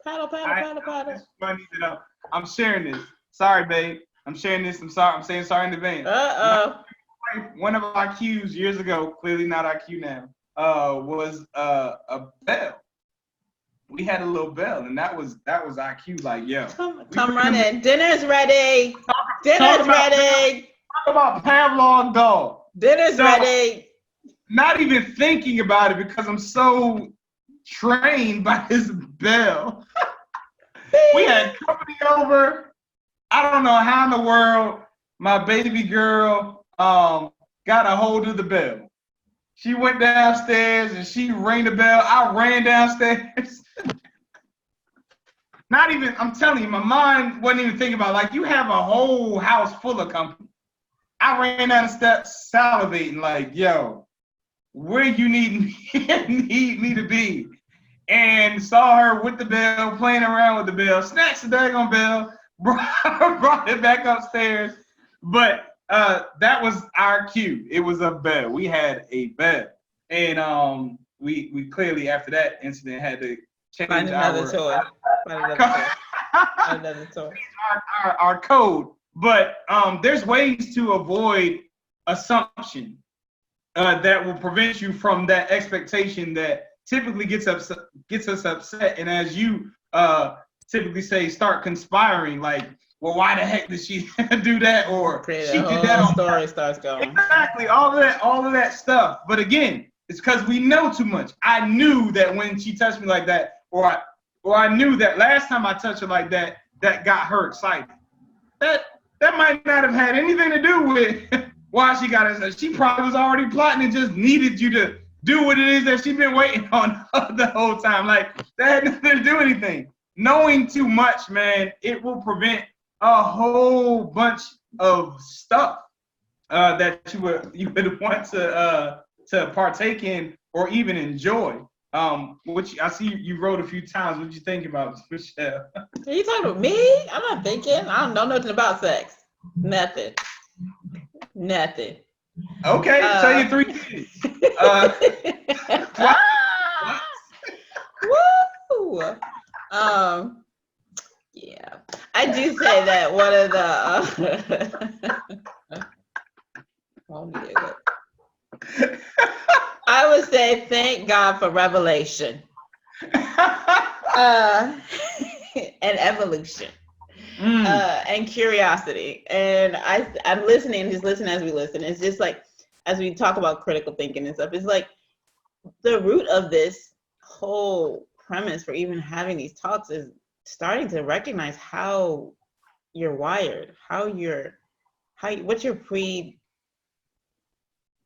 paddle. It's funny that I'm sharing this. Sorry, babe. I'm sharing this. I'm sorry. I'm saying sorry in advance. One of our cues years ago, clearly not our cue now, was a bell. We had a little bell, and that was our cue. Like, yo, come running. Dinner's ready. Dinner's ready. Talk about Pavlov dog. Dinner's ready. Not even thinking about it because I'm so trained by his bell. We had company over. I don't know how in the world my baby girl got a hold of the bell. She went downstairs and she rang the bell. I ran downstairs. Not even, I'm telling you, my mind wasn't even thinking about it. Like, you have a whole house full of company. I ran down the steps salivating like, yo, where you need me to be? And saw her with the bell, playing around with the bell, snatched the daggone bell, brought it back upstairs. But that was our cue. It was a bell. We had a bell. And we clearly, after that incident, had to change another toy. Our code. But there's ways to avoid assumption that will prevent you from that expectation that typically gets us upset. And as you typically say, start conspiring, like, well, why the heck did she do that? Or she did that. Story starts going. Exactly, all of that stuff. But again, it's because we know too much. I knew that when she touched me like that, or I knew that last time I touched her like that, that got her excited. That might not have had anything to do with why she got excited. She probably was already plotting and just needed you to do what it is that she's been waiting on the whole time. Like, that had nothing to do anything. Knowing too much, man, it will prevent a whole bunch of stuff that you would want to partake in or even enjoy. Which I see you wrote a few times. What you think about, Michelle? Are you talking about me? I'm not thinking. I don't know nothing about sex. Nothing. Okay, tell your 3 kids. What? Woo! Yeah, I do say that one of the. I would say thank God for revelation and evolution and curiosity. And I'm listening, just listen as we listen. It's just like as we talk about critical thinking and stuff, it's like the root of this whole premise for even having these talks is starting to recognize how you're wired, what your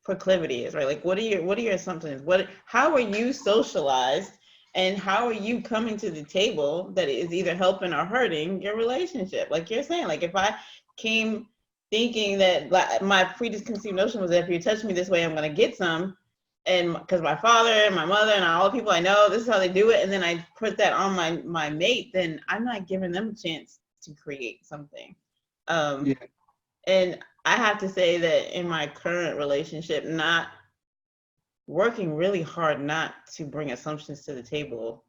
proclivity is, right? Like what are your assumptions? How are you socialized, and how are you coming to the table that is either helping or hurting your relationship? Like you're saying, like if I came thinking that, like, my preconceived notion was that if you touch me this way, I'm gonna get some, and because my father and my mother and all the people I know, this is how they do it, and then I put that on my mate, then I'm not giving them a chance to create something. Yeah. And I have to say that in my current relationship, not working really hard not to bring assumptions to the table.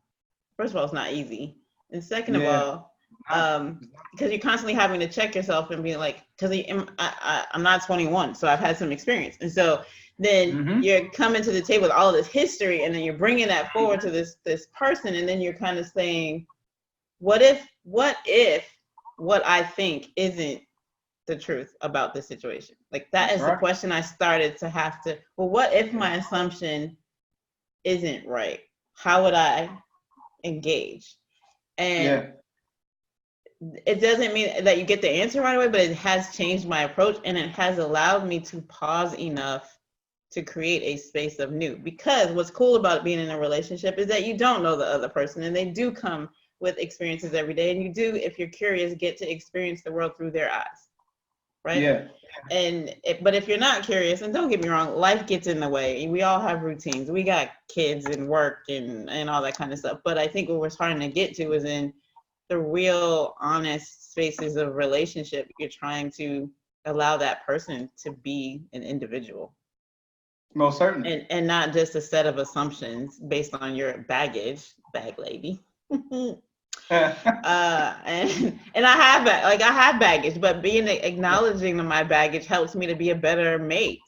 First of all, it's not easy. And second of all, because you're constantly having to check yourself and being like, because I'm not 21, so I've had some experience. And so then you're coming to the table with all of this history, and then you're bringing that forward to this person, and then you're kind of saying, what if what I think isn't the truth about the situation? Like that is the question I started to have to, well, what if my assumption isn't right? How would I engage? And it doesn't mean that you get the answer right away, but it has changed my approach, and it has allowed me to pause enough to create a space of new. Because what's cool about being in a relationship is that you don't know the other person, and they do come with experiences every day, and you do, if you're curious, get to experience the world through their eyes, right? Yeah. But if you're not curious, and don't get me wrong, life gets in the way. We all have routines. We got kids and work and all that kind of stuff. But I think what we're starting to get to is in the real honest spaces of relationship, you're trying to allow that person to be an individual. Most certainly. And not just a set of assumptions based on your baggage, bag lady. And I have baggage, but acknowledging my baggage helps me to be a better mate,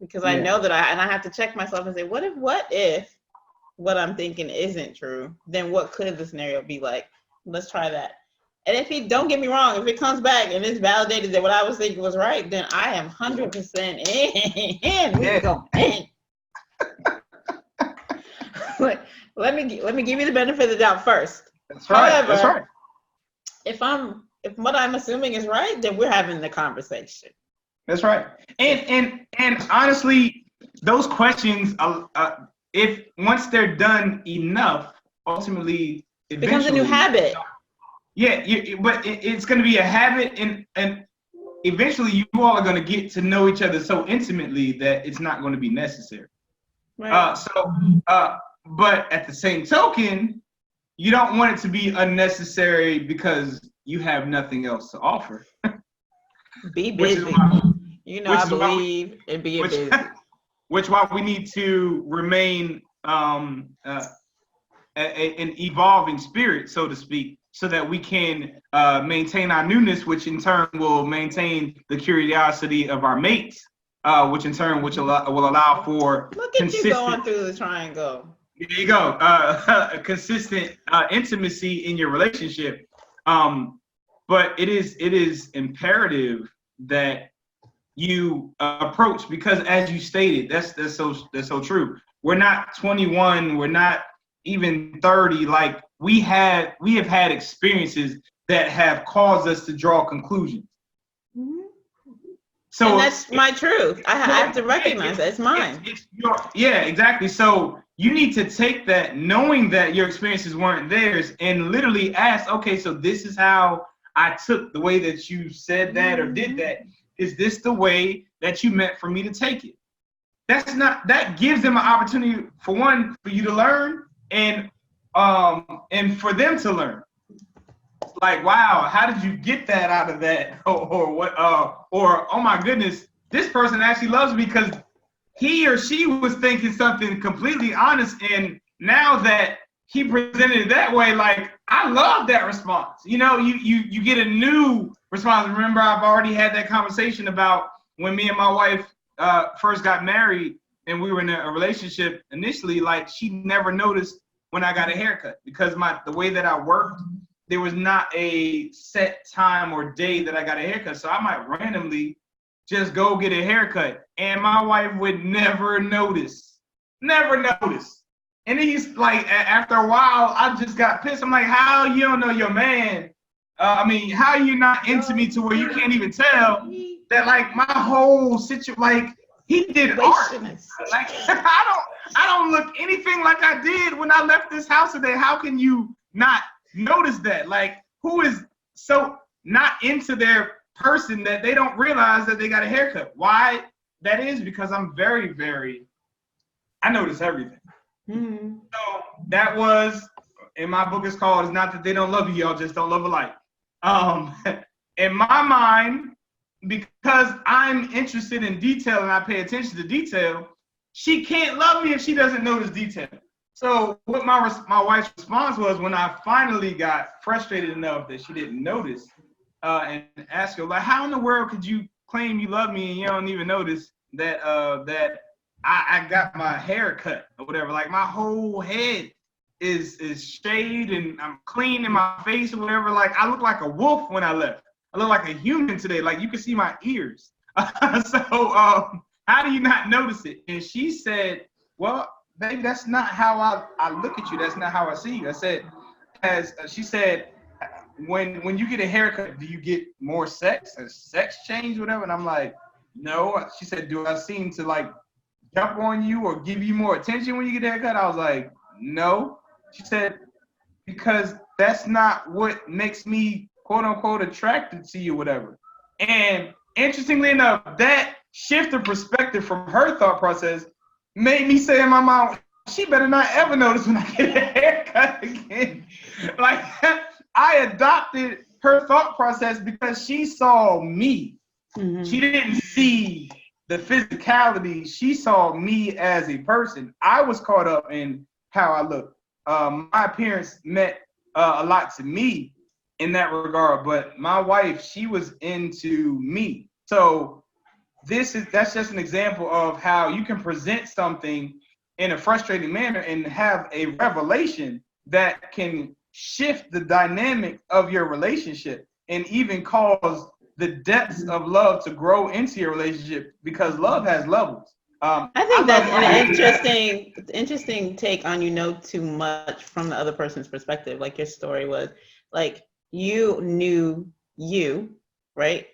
because I know that I have to check myself and say, what if what I'm thinking isn't true? Then what could the scenario be like? Let's try that. And if don't get me wrong, if it comes back and it's validated that what I was thinking was right, then I am 100% in. We go in. Let me give you the benefit of the doubt first. That's right. However, that's right. If what I'm assuming is right, then we're having the conversation. That's right. And honestly, those questions, if once they're done enough, ultimately it becomes a new habit. Yeah, but it's going to be a habit, and eventually you all are going to get to know each other so intimately that it's not going to be necessary. Right. But at the same token, you don't want it to be unnecessary because you have nothing else to offer. Be busy. I believe in being busy. Which is why we need to remain an evolving spirit, so to speak, so that we can maintain our newness, which in turn will maintain the curiosity of our mates, which in turn will allow for Look at you going through the triangle. There you go. A consistent intimacy in your relationship. But it is imperative that you approach, because as you stated, that's so true. We're not 21. We're not even 30. Like we have had experiences that have caused us to draw conclusions. Mm-hmm. So and that's my truth. I have to recognize that it's mine. Yeah, exactly. So you need to take that, knowing that your experiences weren't theirs, and literally ask, okay, so this is how I took the way that you said that or did that. Is this the way that you meant for me to take it? That gives them an opportunity, for one, for you to learn, and for them to learn. Like, wow, how did you get that out of that? Or what? Or oh my goodness, this person actually loves me because he or she was thinking something completely honest, and now that he presented it that way, like, I love that response. You get a new response. Remember, I've already had that conversation about when me and my wife first got married, and we were in a relationship initially. Like, she never noticed when I got a haircut, because the way that I worked, there was not a set time or day that I got a haircut. So I might randomly just go get a haircut. And my wife would never notice. Never notice. And he's like, after a while, I just got pissed. I'm like, how you don't know your man? How you not into me to where you can't even tell that like my whole situation, like he did art. Like I don't look anything like I did when I left this house today. How can you not notice that? Like, who is so not into their person that they don't realize that they got a haircut? Why that is? Because I'm very, very, I notice everything. Mm-hmm. So that was, in my book, it's called, it's not that they don't love you, y'all just don't love alike. In my mind, because I'm interested in detail and I pay attention to detail, she can't love me if she doesn't notice detail. So what my wife's response was, when I finally got frustrated enough that she didn't notice, and asked her, like, how in the world could you claim you love me and you don't even notice that I got my hair cut or whatever? Like, my whole head is shaved and I'm clean in my face or whatever. Like, I look like a wolf when I left. I look like a human today. Like, you can see my ears. So how do you not notice it? And she said, well, baby, that's not how I look at you. That's not how I see you. I said, she said, when you get a haircut, do you get more sex? Has sex change, whatever? And I'm like, no. She said, do I seem to like jump on you or give you more attention when you get a haircut? I was like, no. She said, because that's not what makes me quote unquote attracted to you, whatever. And interestingly enough, that shift of perspective from her thought process made me say in my mind, she better not ever notice when I get a haircut again. Like, I adopted her thought process because she saw me. Mm-hmm. She didn't see the physicality. She saw me as a person. I was caught up in how I looked. My appearance meant a lot to me in that regard, but my wife, she was into me. So that's just an example of how you can present something in a frustrating manner and have a revelation that can shift the dynamic of your relationship and even cause the depths of love to grow into your relationship, because love has levels. I think that's an interesting take on, you know too much from the other person's perspective. Like your story was, like, you knew you, right?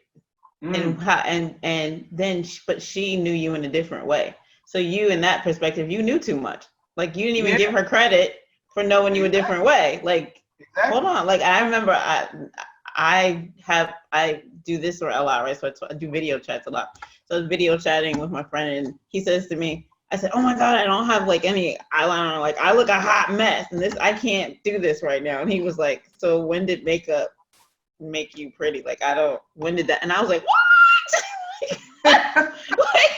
And then, but she knew you in a different way. So you, in that perspective, you knew too much. Like, you didn't even give her credit for knowing you a different way. Like, hold on. Like, I remember I do this a lot, right? So I do video chats a lot. So I was video chatting with my friend, and he says to me, I said, oh my God, I don't have like any eyeliner. Like, I look a hot mess, and I can't do this right now. And he was like, so when did makeup make you pretty? Like, when did that? And I was like, what? Like,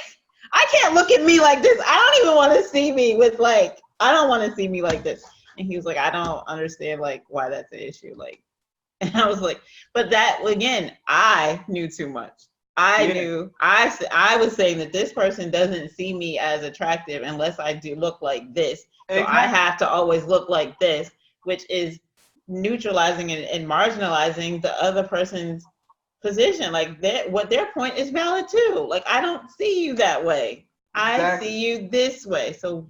I can't look at me like this. I don't even want to see me with like, I don't want to see me like this. And he was like, I don't understand like why that's an issue. Like, and I was like, but that, again, I knew too much. I was saying that this person doesn't see me as attractive unless I do look like this. So exactly. I have to always look like this, which is neutralizing and marginalizing the other person's position. Like, what their point is valid too. Like, I don't see you that way. Exactly. I see you this way. So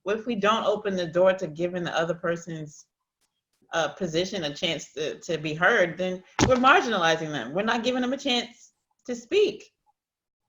what if we don't open the door to giving the other person's position a chance to be heard? Then we're marginalizing them. We're not giving them a chance to speak.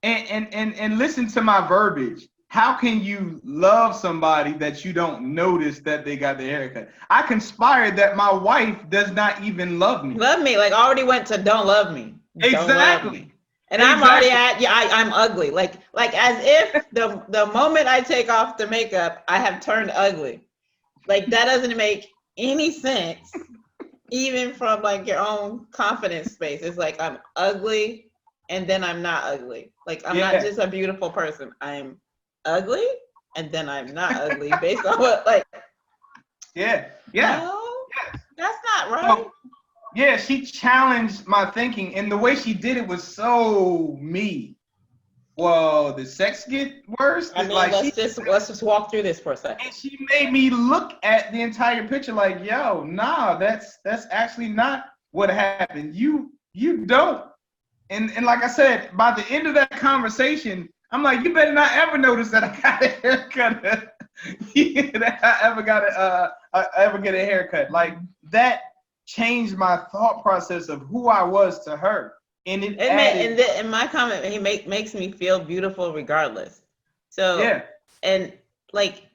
And listen to my verbiage. How can you love somebody that you don't notice that they got their haircut? I conspired that my wife does not even love me. Love me, like, already went to don't love me. Exactly. Don't love me. And I'm already at, I'm ugly. Like as if the moment I take off the makeup, I have turned ugly. Like, that doesn't make any sense, even from like your own confidence space. It's like, I'm ugly and then I'm not ugly. Like, I'm not just a beautiful person. I'm ugly and then I'm not ugly based on what, like. No, that's not right. Yeah, she challenged my thinking, and the way she did it was so me. Well, the sex get worse? I mean, like, let's just walk through this for a second. And she made me look at the entire picture like, yo, nah, that's actually not what happened. You don't. And like I said, by the end of that conversation, I'm like, you better not ever notice that I got a haircut. That I ever get a haircut. Like that changed my thought process of who I was to her. And in my comment, he makes me feel beautiful regardless. So yeah. And like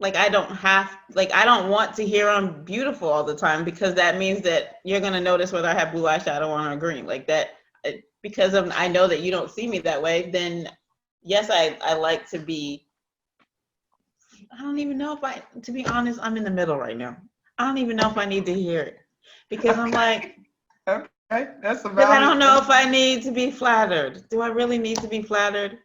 I don't want to hear I'm beautiful all the time, because that means that you're gonna notice whether I have blue eyeshadow on or green, like that. Because I know that you don't see me that way. Then yes, I like to be. I don't even know if to be honest, I'm in the middle right now. I don't even know if I need to hear it, because I'm like, okay, that's a valid. Because I don't know if I need to be flattered. Do I really need to be flattered?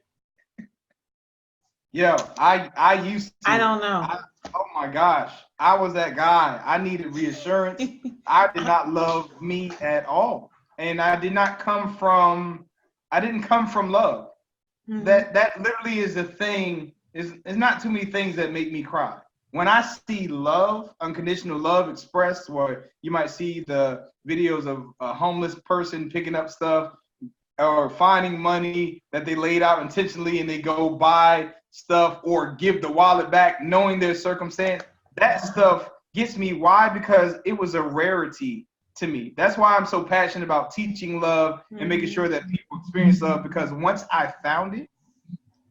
Yo, I used to. I don't know. Oh my gosh, I was that guy. I needed reassurance. I did not love me at all, and I didn't come from love. Mm-hmm. That literally is a thing. Is not too many things that make me cry. When I see love, unconditional love expressed, or you might see the videos of a homeless person picking up stuff or finding money that they laid out intentionally, and they go buy stuff or give the wallet back knowing their circumstance, that stuff gets me. Why? Because it was a rarity to me. That's why I'm so passionate about teaching love and making sure that people experience love, because once I found it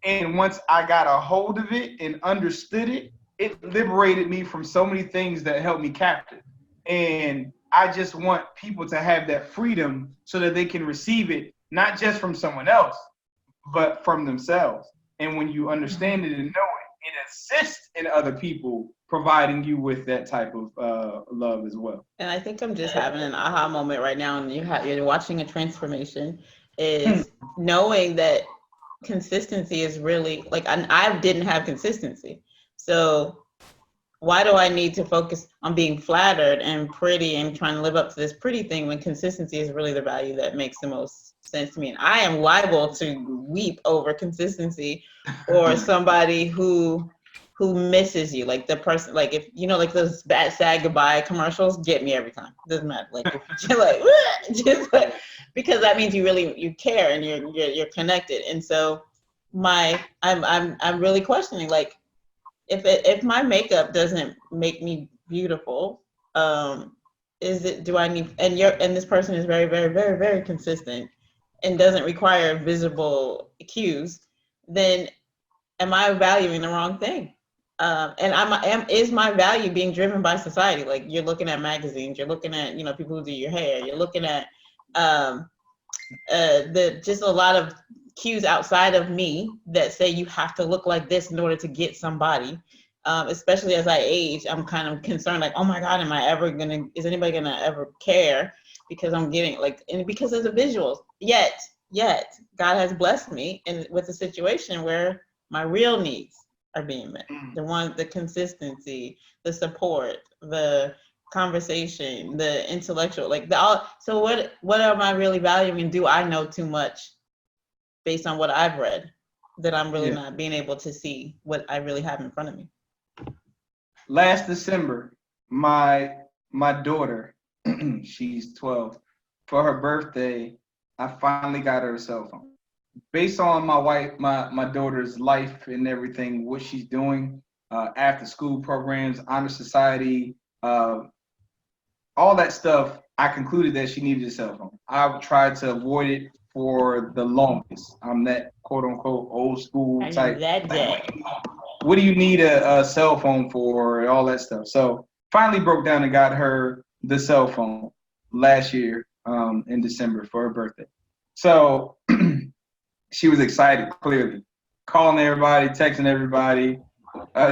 and once I got a hold of it and understood it, it liberated me from so many things that held me captive. And I just want people to have that freedom so that they can receive it, not just from someone else, but from themselves. And when you understand it and know it assists in other people providing you with that type of love as well. And I think I'm just having an aha moment right now, and you're watching a transformation, is knowing that consistency is really, like, I didn't have consistency. So why do I need to focus on being flattered and pretty and trying to live up to this pretty thing when consistency is really the value that makes the most sense to me? And I am liable to weep over consistency or somebody who misses you, like the person, like if you know, like those bad sad goodbye commercials get me every time. It doesn't matter, like you're like just like, because that means you care and you're connected. And so I'm really questioning, like, if my makeup doesn't make me beautiful, do I need, and this person is very, very, very, very consistent and doesn't require visible cues, then am I valuing the wrong thing? And is my value being driven by society? Like, you're looking at magazines, you're looking at, people who do your hair, you're looking at just a lot of cues outside of me that say you have to look like this in order to get somebody. Especially as I age, I'm kind of concerned, like, oh my God, is anybody gonna ever care? Because I'm getting and because of the visuals. Yet God has blessed me with a situation where my real needs are being met. The consistency, the support, the conversation, the intellectual, so what am I really valuing? And do I know too much based on what I've read that I'm really not being able to see what I really have in front of me? Last December, my daughter, she's 12, for her birthday, I finally got her a cell phone. Based on my daughter's life and everything, what she's doing, after school programs, honor society, all that stuff, I concluded that she needed a cell phone. I tried to avoid it for the longest. I'm that quote unquote old school type. What do you need a cell phone for? All that stuff. So finally broke down and got her the cell phone last year in December for her birthday. So she was excited, clearly, calling everybody, texting everybody,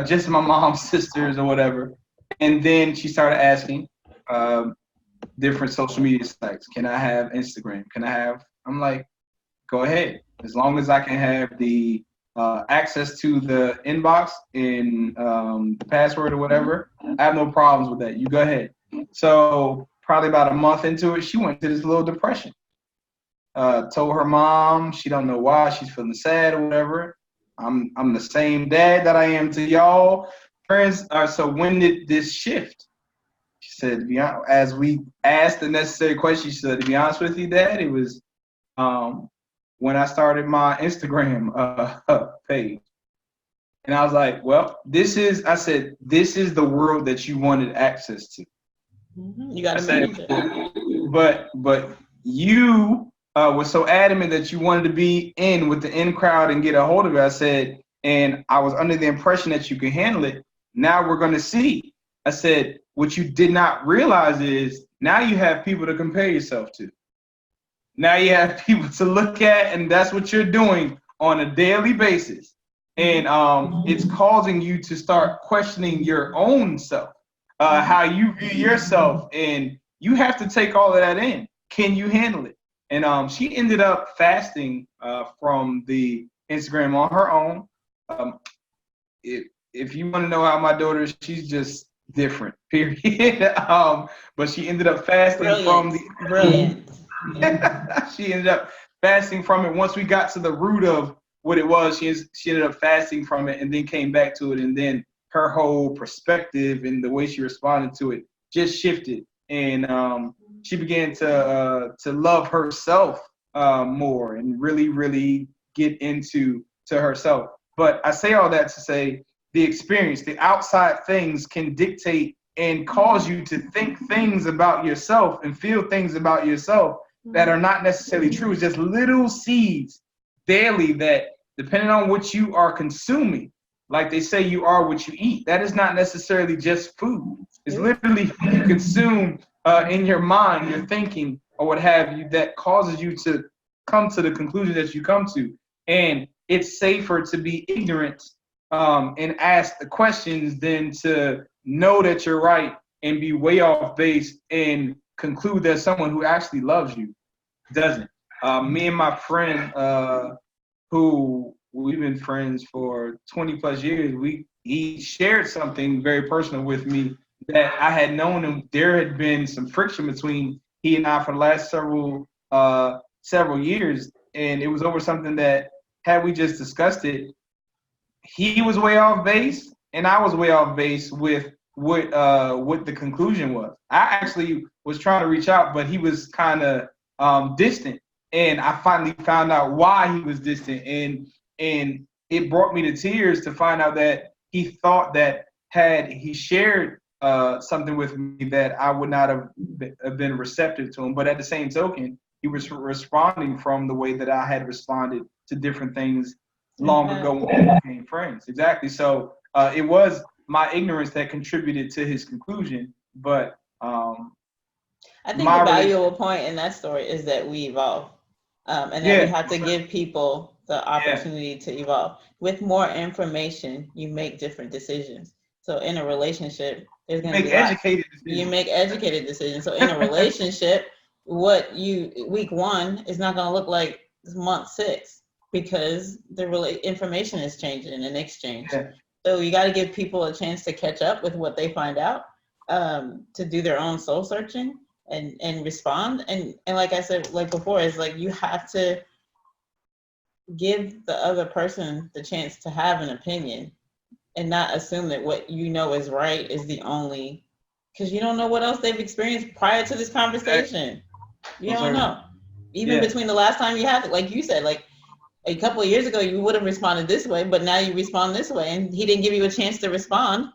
just my mom's sisters or whatever. And then she started asking different social media sites. Can I have Instagram? I'm like, go ahead. As long as I can have the access to the inbox and the password or whatever, I have no problems with that. You go ahead. So probably about a month into it, she went to this little depression. Told her mom she don't know why, she's feeling sad or whatever. I'm the same dad that I am to y'all. Friends. So when did this shift? She said, as we asked the necessary questions, she said, to be honest with you, Dad, it was when I started my Instagram page. And I was like, well, I said, this is the world that you wanted access to. You got to manage it. But you were so adamant that you wanted to be in with the in crowd and get a hold of it. I said, and I was under the impression that you could handle it. Now we're going to see. I said, what you did not realize is now you have people to compare yourself to. Now you have people to look at, and that's what you're doing on a daily basis. And it's causing you to start questioning your own self, how you view yourself, and you have to take all of that in. Can you handle it? And she ended up fasting from the Instagram on her own. If you want to know how my daughter is, she's just different, period. But she ended up fasting from the brilliant. She ended up fasting from it. Once we got to the root of what it was, she ended up fasting from it and then came back to it. And then her whole perspective and the way she responded to it just shifted. And she began to love herself more and really, really get into herself. But I say all that to say the experience, the outside things can dictate and cause you to think things about yourself and feel things about yourself that are not necessarily true. It's just little seeds daily that, depending on what you are consuming, like they say, you are what you eat. That is not necessarily just food. It's literally what you consume in your mind, your thinking, or what have you, that causes you to come to the conclusion that you come to. And it's safer to be ignorant and ask the questions than to know that you're right and be way off base and conclude that someone who actually loves you doesn't. Me and my friend, who we've been friends for 20 plus years, he shared something very personal with me that I had known him. There had been some friction between he and I for the last several years, and it was over something that, had we just discussed it, he was way off base and I was way off base with what the conclusion was. I actually was trying to reach out, but he was kind of distant, and I finally found out why he was distant, and it brought me to tears to find out that he thought that had he shared something with me that I would not have been receptive to him. But at the same token, he was responding from the way that I had responded to different things long ago when we became friends. Exactly. So it was my ignorance that contributed to his conclusion. But I think the valuable point in that story is that we evolve, and that we have to give people the opportunity to evolve. With more information, you make different decisions. So in a relationship, there's going to be educated decisions. You make educated decisions. So in a relationship, what you week 1 is not going to look like month 6, because the information is changing and exchange. Yeah. So you got to give people a chance to catch up with what they find out, to do their own soul searching and respond. And like I said, like before, it's like you have to give the other person the chance to have an opinion and not assume that what you know is right is the only, because you don't know what else they've experienced prior to this conversation. You don't know. Even between the last time you had it, like you said, like a couple of years ago, you would have responded this way, but now you respond this way. And he didn't give you a chance to respond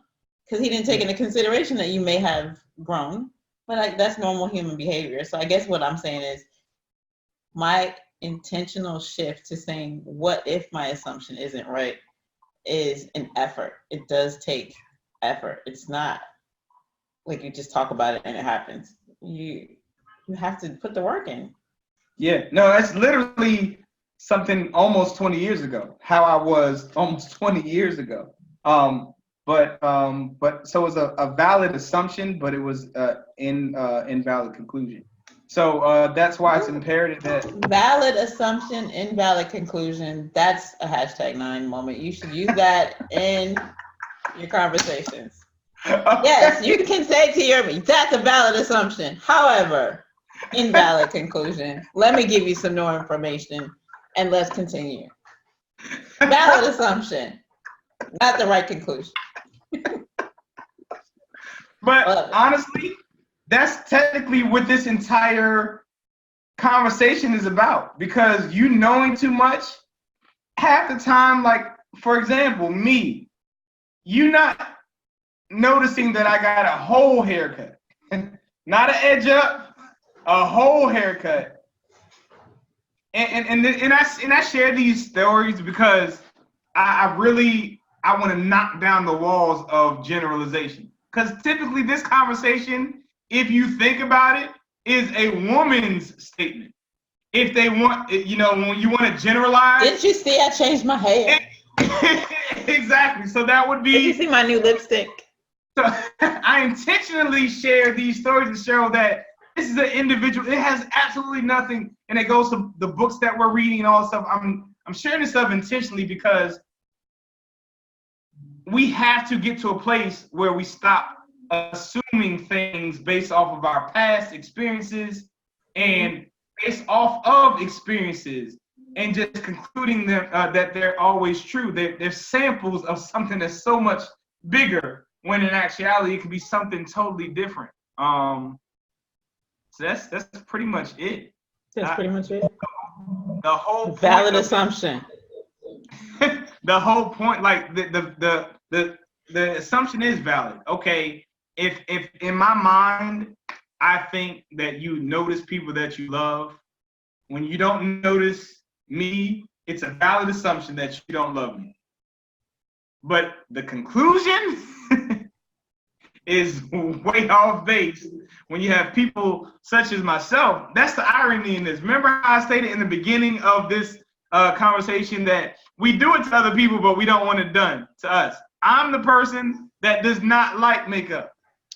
because he didn't take into consideration that you may have grown. But like, that's normal human behavior. So I guess what I'm saying is my intentional shift to saying, what if my assumption isn't right, is an effort. It does take effort. It's not like you just talk about it and it happens. You have to put the work in. Yeah, no, that's literally something almost 20 years ago, how I was almost 20 years ago. But so it was a valid assumption, but it was invalid conclusion. So that's why it's imperative that valid assumption, invalid conclusion. That's a #9 moment. You should use that in your conversations. Okay. Yes, you can say to that's a valid assumption. However, invalid conclusion. Let me give you some more information and let's continue. Valid assumption, not the right conclusion. But honestly, that's technically what this entire conversation is about, because you knowing too much half the time, like for example, me, you not noticing that I got a whole haircut, not an edge up, a whole haircut. And I share these stories because I really I want to knock down the walls of generalization. Because typically this conversation, if you think about it, is a woman's statement. If they want, when you want to generalize. Didn't you see I changed my hair? Exactly. So that would be. Did you see my new lipstick? So I intentionally share these stories to show that this is an individual. It has absolutely nothing, and it goes to the books that we're reading and all this stuff. I'm sharing this stuff intentionally because we have to get to a place where we stop assuming things based off of our past experiences and based off of experiences and just concluding them, that they're always true. They're samples of something that's so much bigger, when in actuality it could be something totally different. So that's pretty much it. That's pretty much it. The whole valid assumption. The whole point, like the assumption is valid. Okay, if in my mind I think that you notice people that you love, when you don't notice me, it's a valid assumption that you don't love me. But the conclusion is way off base when you have people such as myself. That's the irony in this. Remember how I stated in the beginning of this conversation that we do it to other people, but we don't want it done to us. I'm the person that does not like makeup.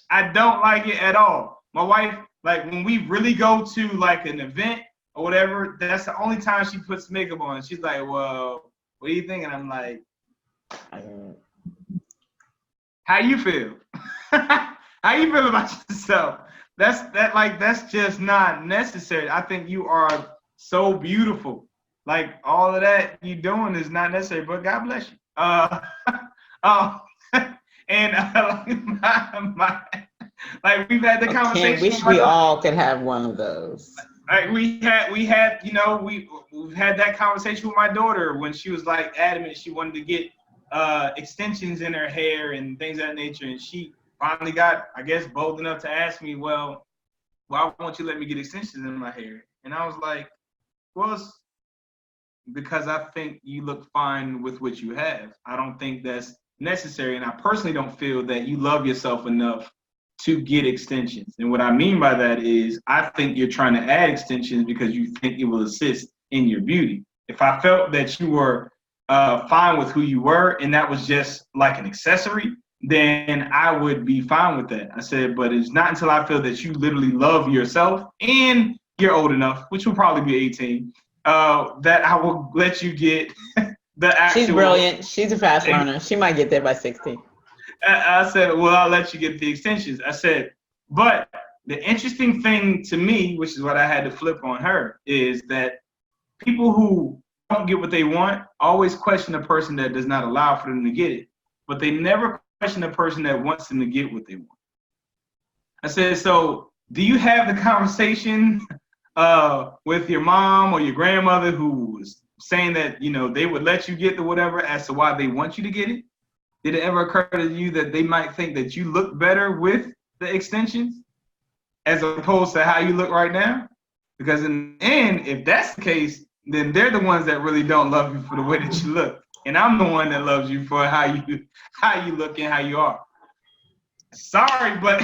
I don't like it at all. My wife, like when we really go to like an event or whatever, that's the only time she puts makeup on. She's like, well, what do you think? And I'm like, how you feel? How you feel about yourself? That's just not necessary. I think you are so beautiful. Like all of that you doing is not necessary, but God bless you. Like we've had the conversation. Wish we all could have one of those. Like we've had that conversation with my daughter when she was like adamant she wanted to get extensions in her hair and things of that nature, and she finally got, I guess, bold enough to ask me, well, why won't you let me get extensions in my hair? And I was like, well, it's because I think you look fine with what you have. I don't think that's necessary, and I personally don't feel that you love yourself enough to get extensions. And what I mean by that is I think you're trying to add extensions because you think it will assist in your beauty. If I felt that you were fine with who you were and that was just like an accessory, then I would be fine with that. I said, but it's not until I feel that you literally love yourself and you're old enough, which will probably be 18, that I will let you get the actual. She's brilliant. She's a fast learner. She might get there by 16. I said, well, I'll let you get the extensions. I said, but the interesting thing to me, which is what I had to flip on her, is that people who don't get what they want always question a person that does not allow for them to get it, but they never question a person that wants them to get what they want. I said, so do you have the conversation with your mom or your grandmother who was saying that, they would let you get the whatever as to why they want you to get it? Did it ever occur to you that they might think that you look better with the extensions as opposed to how you look right now? Because in the end, if that's the case, then they're the ones that really don't love you for the way that you look. And I'm the one that loves you for how you look and how you are. Sorry, but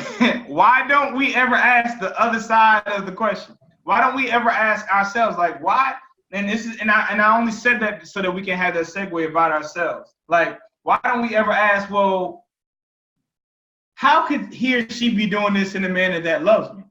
why don't we ever ask the other side of the question? Why don't we ever ask ourselves, like, why? And I only said that so that we can have that segue about ourselves. Like, why don't we ever ask, well, how could he or she be doing this in a manner that loves me?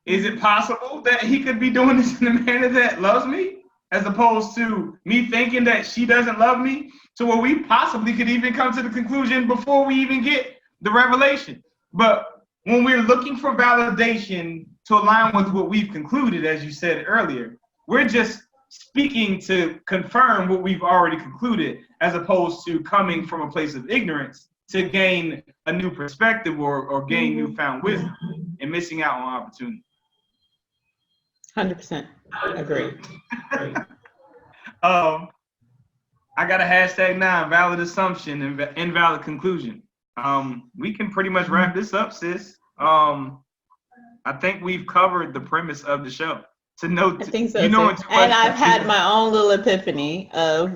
Is it possible that he could be doing this in a manner that loves me, as opposed to me thinking that she doesn't love me, to where we possibly could even come to the conclusion before we even get the revelation? But when we're looking for validation to align with what we've concluded, as you said earlier, we're just speaking to confirm what we've already concluded, as opposed to coming from a place of ignorance to gain a new perspective or gain newfound wisdom and missing out on opportunity. 100% agree. I got a hashtag 9, valid assumption and invalid conclusion. We can pretty much wrap this up, sis. I think we've covered the premise of the show. I think so too. And I've had my own little epiphany of,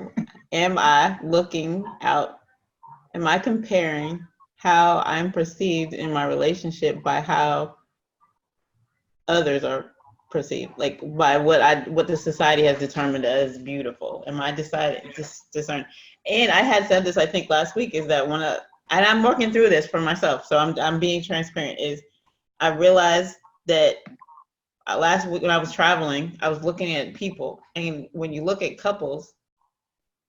am I looking out? Am I comparing how I'm perceived in my relationship by how others are perceived, like by what the society has determined as beautiful? Am I discern? And I had said this, I think last week, is that and I'm working through this for myself, so I'm being transparent. Is I realized that last week when I was traveling, I was looking at people, and when you look at couples,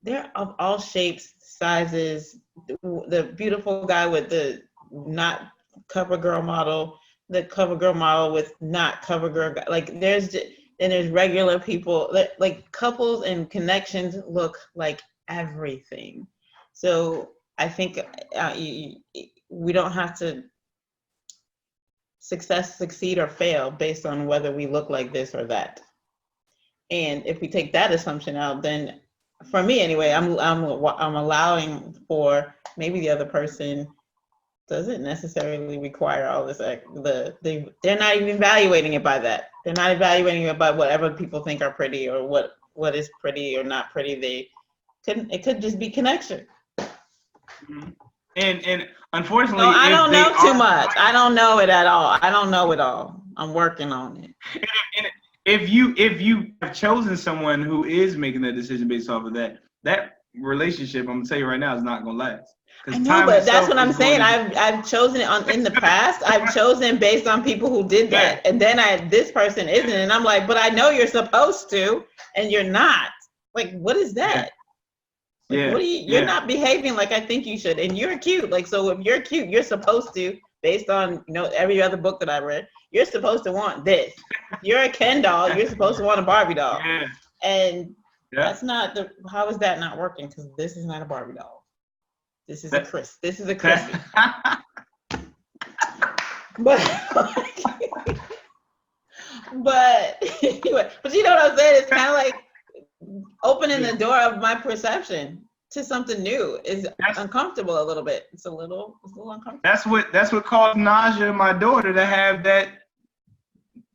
they're of all shapes, sizes. The beautiful guy with the not cover girl model, the cover girl model with not cover girl guy. Like there's regular people. Like couples and connections look like everything. So I think we don't have to succeed or fail based on whether we look like this or that. And if we take that assumption out, then for me anyway, I'm allowing for maybe the other person doesn't necessarily require all this. They're not even evaluating it by that. They're not evaluating it by whatever people think are pretty or what is pretty or not pretty. It could just be connection. Mm-hmm. And unfortunately, no, I don't know too much. I don't know it at all. I don't know it all. I'm working on it. And if you have chosen someone who is making that decision based off of that relationship, I'm gonna tell you right now, is not gonna last. I know, but that's what I'm saying. I've chosen it in the past. I've chosen based on people who did that, and then this person isn't, and I'm like, but I know you're supposed to, and you're not. Like, what is that? Like, you're not behaving like I think you should, and you're cute. Like, so if you're cute, you're supposed to, based on every other book that I read, you're supposed to want this. If you're a Ken doll, you're supposed to want a Barbie doll. Yeah. And that's not how is that not working? Because this is not a Barbie doll. This is a Chris. This is a Chrissy. But anyway, but you know what I'm saying? It's kind of like opening the door of my perception to something new is uncomfortable a little bit. It's a little uncomfortable. That's what caused Naja, my daughter, to have that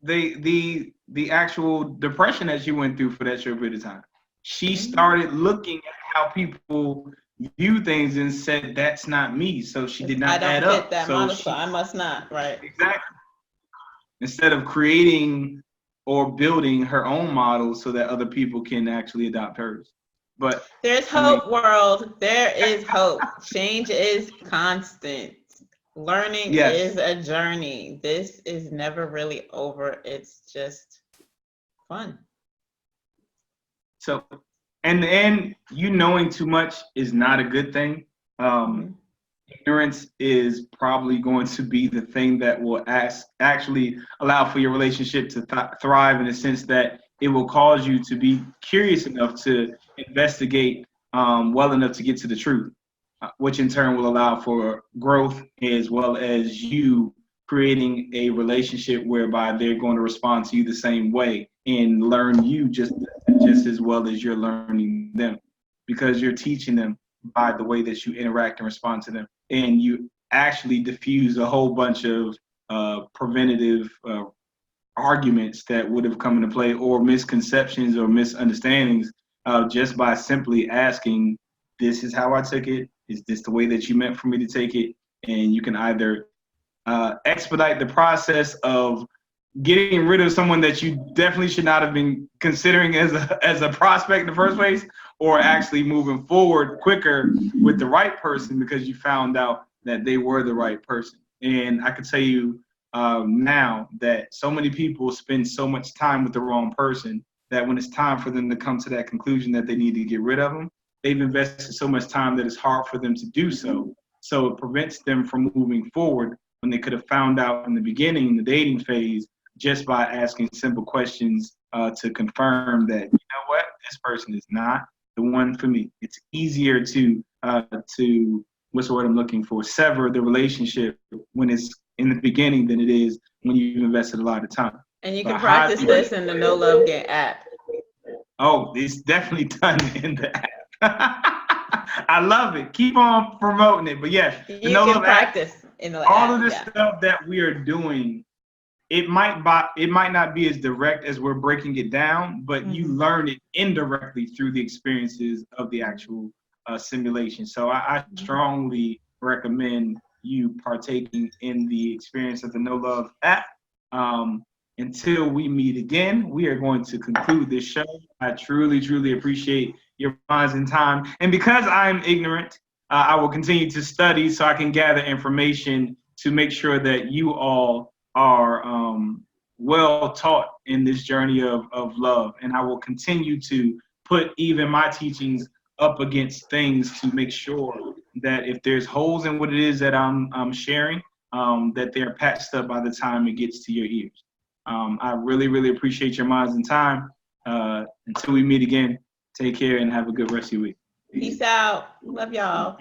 the actual depression that she went through for that short period of time. She started looking at how people view things and said, that's not me. So she did not add up. I don't fit that model, so I must not, right? Exactly. Instead of creating or building her own model so that other people can actually adopt hers. But there's hope, world. There is hope. Change is constant. Learning is a journey. This is never really over. It's just fun. So, and knowing too much is not a good thing. Ignorance is probably going to be the thing that will actually allow for your relationship to thrive, in the sense that it will cause you to be curious enough to investigate well enough to get to the truth, which in turn will allow for growth, as well as you creating a relationship whereby they're going to respond to you the same way and learn you just as well as you're learning them, because you're teaching them by the way that you interact and respond to them. And you actually diffuse a whole bunch of preventative arguments that would have come into play, or misconceptions or misunderstandings, just by simply asking, this is how I took it. Is this the way that you meant for me to take it? And you can either expedite the process of getting rid of someone that you definitely should not have been considering as a prospect in the first place, or actually moving forward quicker with the right person because you found out that they were the right person. And I can tell you now that so many people spend so much time with the wrong person that when it's time for them to come to that conclusion that they need to get rid of them, they've invested so much time that it's hard for them to do so. So it prevents them from moving forward when they could have found out in the beginning, in the dating phase, just by asking simple questions to confirm that, you know what, this person is not the one for me. It's easier to what's the word I'm looking for, sever the relationship when it's in the beginning than it is when you've invested a lot of time. And you But can practice highly this in the No Love Game app. Oh, it's definitely done in the app. I love it. Keep on promoting it. But yes, the You No can Love app, practice in the all app. of this Yeah. stuff that we are doing, it might not be as direct as we're breaking it down, but you learn it indirectly through the experiences of the actual simulation. So I strongly recommend you partaking in the experience of the No Love app. Until we meet again, we are going to conclude this show. I truly, truly appreciate your minds and time. And because I'm ignorant, I will continue to study so I can gather information to make sure that you all are well taught in this journey of love. And I will continue to put even my teachings up against things to make sure that if there's holes in what it is that I'm sharing, that they're patched up by the time it gets to your ears. I really, really appreciate your minds and time. Until we meet again, take care and have a good rest of your week. Peace out. Love y'all.